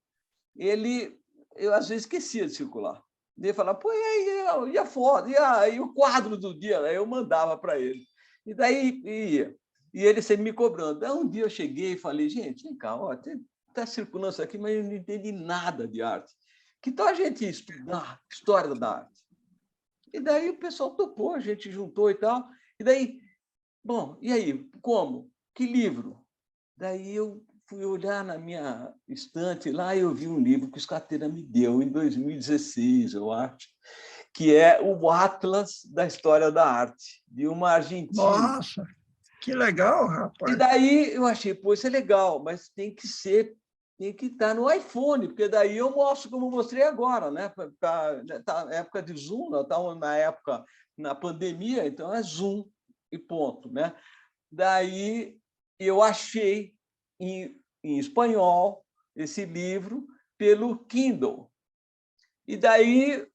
eu às vezes esquecia de circular. Ele falava, pô, e a foto, e o quadro do dia? Aí eu mandava para ele. E daí ia. E ele sempre me cobrando. Aí um dia eu cheguei e falei, gente, vem cá, está circulando isso aqui, mas eu não entendi nada de arte. Que tal a gente estudar história da arte? E daí o pessoal topou, a gente juntou e tal. E daí, bom, e aí, como? Que livro? Daí eu fui olhar na minha estante lá e eu vi um livro que o Scatena me deu em 2016, eu acho, que é o Atlas da História da Arte, de uma argentina. Nossa, que legal, rapaz! E daí eu achei, pô, isso é legal, mas tem que estar no iPhone, porque daí eu mostro como eu mostrei agora, né? Tá na época de Zoom, nós estamos na época, na pandemia, então é Zoom e ponto, né? Daí eu achei em espanhol esse livro pelo Kindle. E daí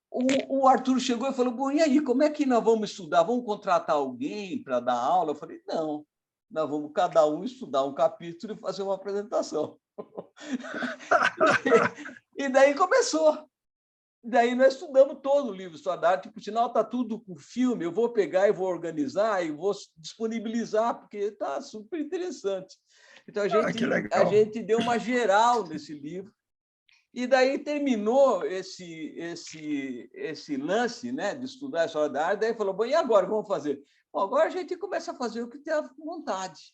o Arthur chegou e falou, bom, e aí, como é que nós vamos estudar? Vamos contratar alguém para dar aula? Eu falei, não, nós vamos cada um estudar um capítulo e fazer uma apresentação. E daí começou. Daí nós estudamos todo o livro História da Arte, por sinal está tudo com filme, eu vou pegar e vou organizar e vou disponibilizar, porque está super interessante. Então, a gente deu uma geral nesse livro, e daí terminou esse lance, né, de estudar a história da arte, daí falou, bom, e agora, vamos fazer? Bom, agora a gente começa a fazer o que tem vontade.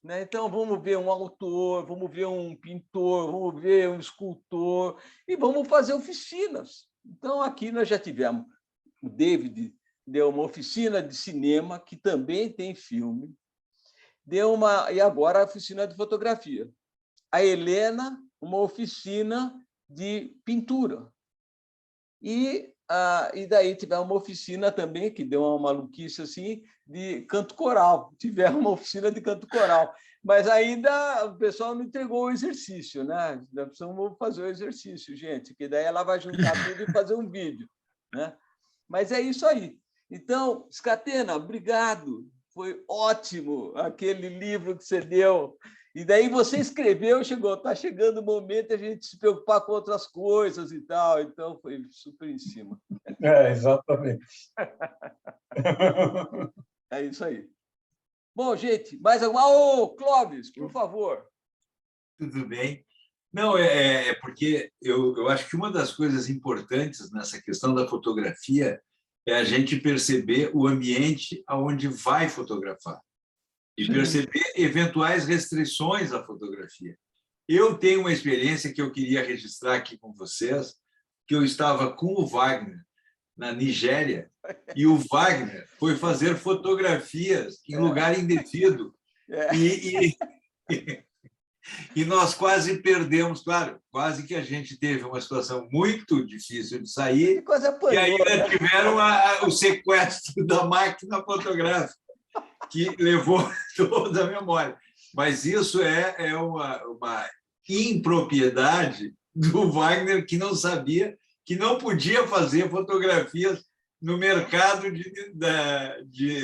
Né? Então, vamos ver um autor, vamos ver um pintor, vamos ver um escultor, e vamos fazer oficinas. Então, aqui nós já tivemos, o David deu uma oficina de cinema, que também tem filme, e agora a oficina de fotografia. A Helena, uma oficina de pintura. E daí tivemos uma oficina também, que deu uma maluquice assim, de canto coral. Tivemos uma oficina de canto coral. Mas ainda o pessoal não entregou o exercício, né? Nós precisamos fazer o exercício, gente, que daí ela vai juntar tudo e fazer um vídeo, né? Mas é isso aí. Então, Scatena, obrigado. Foi ótimo aquele livro que você deu. E daí você escreveu, está chegando o momento de a gente se preocupar com outras coisas e tal. Então, foi super em cima. Exatamente. É isso aí. Bom, gente, mais alguma? Clóvis, por favor. Tudo bem. Não, porque eu acho que uma das coisas importantes nessa questão da fotografia é a gente perceber o ambiente aonde vai fotografar e perceber eventuais restrições à fotografia. Eu tenho uma experiência que eu queria registrar aqui com vocês, que eu estava com o Wagner na Nigéria e o Wagner foi fazer fotografias em lugar indevido e nós quase perdemos, claro, quase que a gente teve uma situação muito difícil de sair e ainda tiveram o sequestro da máquina fotográfica, que levou toda a memória. Mas isso é uma impropriedade do Wagner, que não sabia que não podia fazer fotografias no mercado de...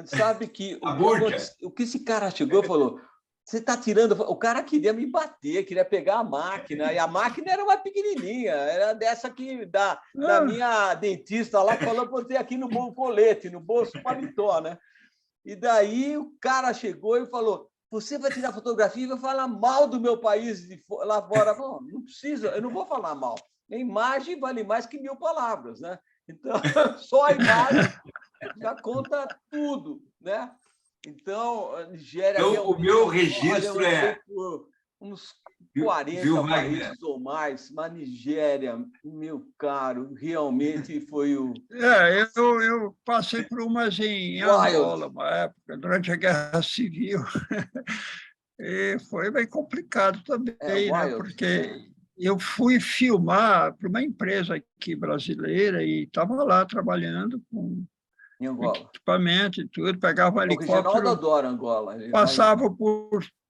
Sabe que o que esse cara chegou e falou, você está tirando... O cara queria me bater, queria pegar a máquina, e a máquina era uma pequenininha, era dessa aqui, da minha dentista lá, que falou para você aqui no colete, no bolso paletó, né? E daí o cara chegou e falou, você vai tirar fotografia e vai falar mal do meu país lá fora. Bom, não precisa, eu não vou falar mal. A imagem vale mais que 1000 palavras, né? Então, só a imagem já conta tudo, né? Então, a Nigéria... Então, o meu registro uns 40 viu, países ou mais, mas Nigéria, meu caro, realmente foi o... Eu passei por umas em Angola, uma época, durante a Guerra Civil. E foi bem complicado também, né? Porque eu fui filmar para uma empresa aqui brasileira e estava lá trabalhando com equipamento e tudo, pegava um helicóptero, o Reginaldo adora Angola. Passava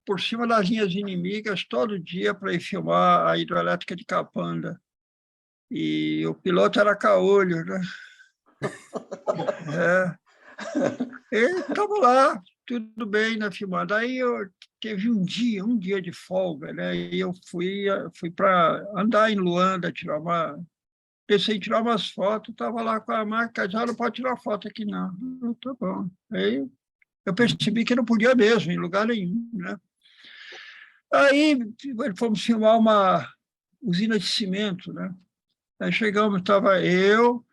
por cima das linhas inimigas todo dia para ir filmar a hidrelétrica de Capanda. E o piloto era caolho, né? Ele estava lá, tudo bem na filmada. Aí teve um dia de folga, né? E eu fui para andar em Luanda, pensei em tirar umas fotos, estava lá com a máquina, já não pode tirar foto aqui, não. Tá bom. Aí eu percebi que não podia mesmo, em lugar nenhum, né? Aí fomos filmar uma usina de cimento, né? Aí chegamos, estava eu,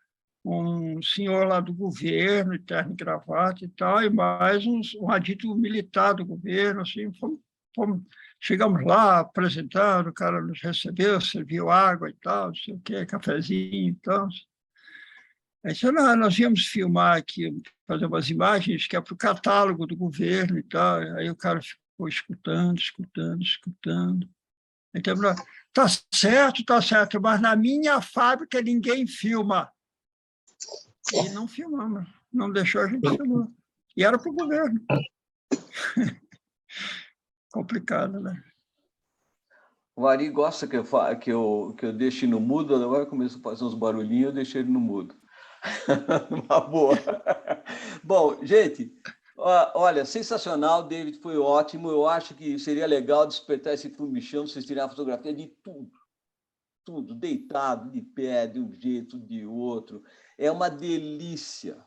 um senhor lá do governo, de terno e gravata e tal, e mais um adito militar do governo, assim, chegamos lá, apresentando, o cara nos recebeu, serviu água e tal, não sei o quê, cafezinho e tal. Aí disse, não, nós íamos filmar aqui, fazer umas imagens que é para o catálogo do governo e tal. Aí o cara ficou escutando. Aí terminou, tá certo, mas na minha fábrica ninguém filma. E não filmamos, não deixou a gente filmar. E era para o governo. Complicado, né? O Ari gosta que eu deixe no mudo, agora começo a fazer uns barulhinhos, eu deixei ele no mudo. Uma boa. Bom, gente, olha, sensacional, David, foi ótimo. Eu acho que seria legal despertar esse fumichão, vocês tirarem a fotografia de tudo, deitado, de pé, de um jeito, de outro. É uma delícia.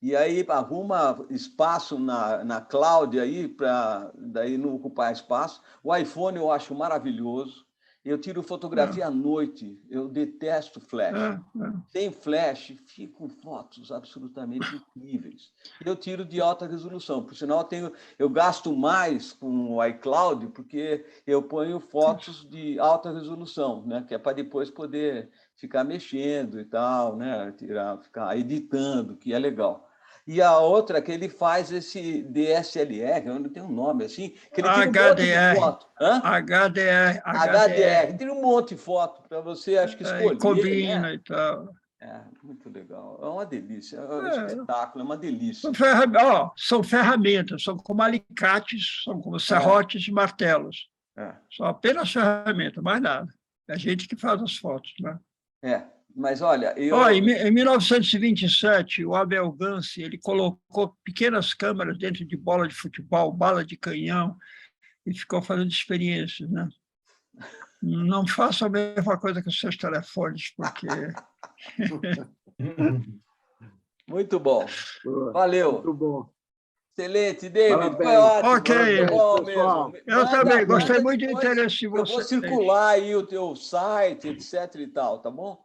E aí arruma espaço na cloud aí, para daí não ocupar espaço. O iPhone eu acho maravilhoso. Eu tiro fotografia à noite, eu detesto flash. Sem flash, ficam fotos absolutamente incríveis. Eu tiro de alta resolução, por sinal eu gasto mais com o iCloud, porque eu ponho fotos de alta resolução, né? Que é para depois poder ficar mexendo e tal, né? Ficar editando, que é legal. E a outra que ele faz esse DSLR, não tem um nome assim, que ele tira um monte de foto. HDR. Tem um monte de foto para você, acho que escolher. E combina, né? E tal. Muito legal. É uma delícia. É um espetáculo, é uma delícia. São ferramentas, são como alicates, são como serrotes e martelos. São apenas ferramentas, mais nada. É a gente que faz as fotos, né? Mas olha, em 1927, o Abel Gance ele colocou pequenas câmeras dentro de bola de futebol, bala de canhão, e ficou fazendo experiências, né? Não façam a mesma coisa com os seus telefones, porque... Muito bom. Valeu. Muito bom. Excelente, David. Foi ótimo. Ok. Bom mesmo. Eu também gostei muito do interesse de vocês. Eu vou circular aí o teu site, etc. e tal, tá bom?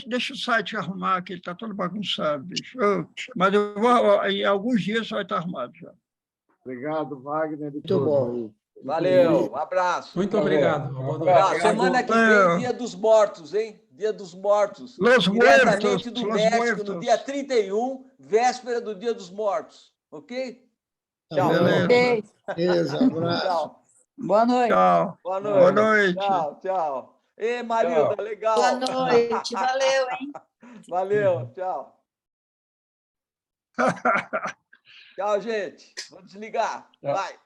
Deixa o site arrumar, que ele está todo bagunçado, bicho. Mas em alguns dias vai estar arrumado já. Obrigado, Wagner. Muito bom. Valeu, um abraço. Muito obrigado. Semana que vem, Dia dos Mortos, hein? Dia dos Mortos. Diretamente do México, no dia 31, véspera do Dia dos Mortos. Ok? Tchau. Beleza, um abraço. Tchau. Boa noite. Tchau. Boa noite. Tchau. Ei, Marilda, legal. Boa noite. Valeu, hein? Valeu, tchau. Tchau, gente. Vou desligar. Vai.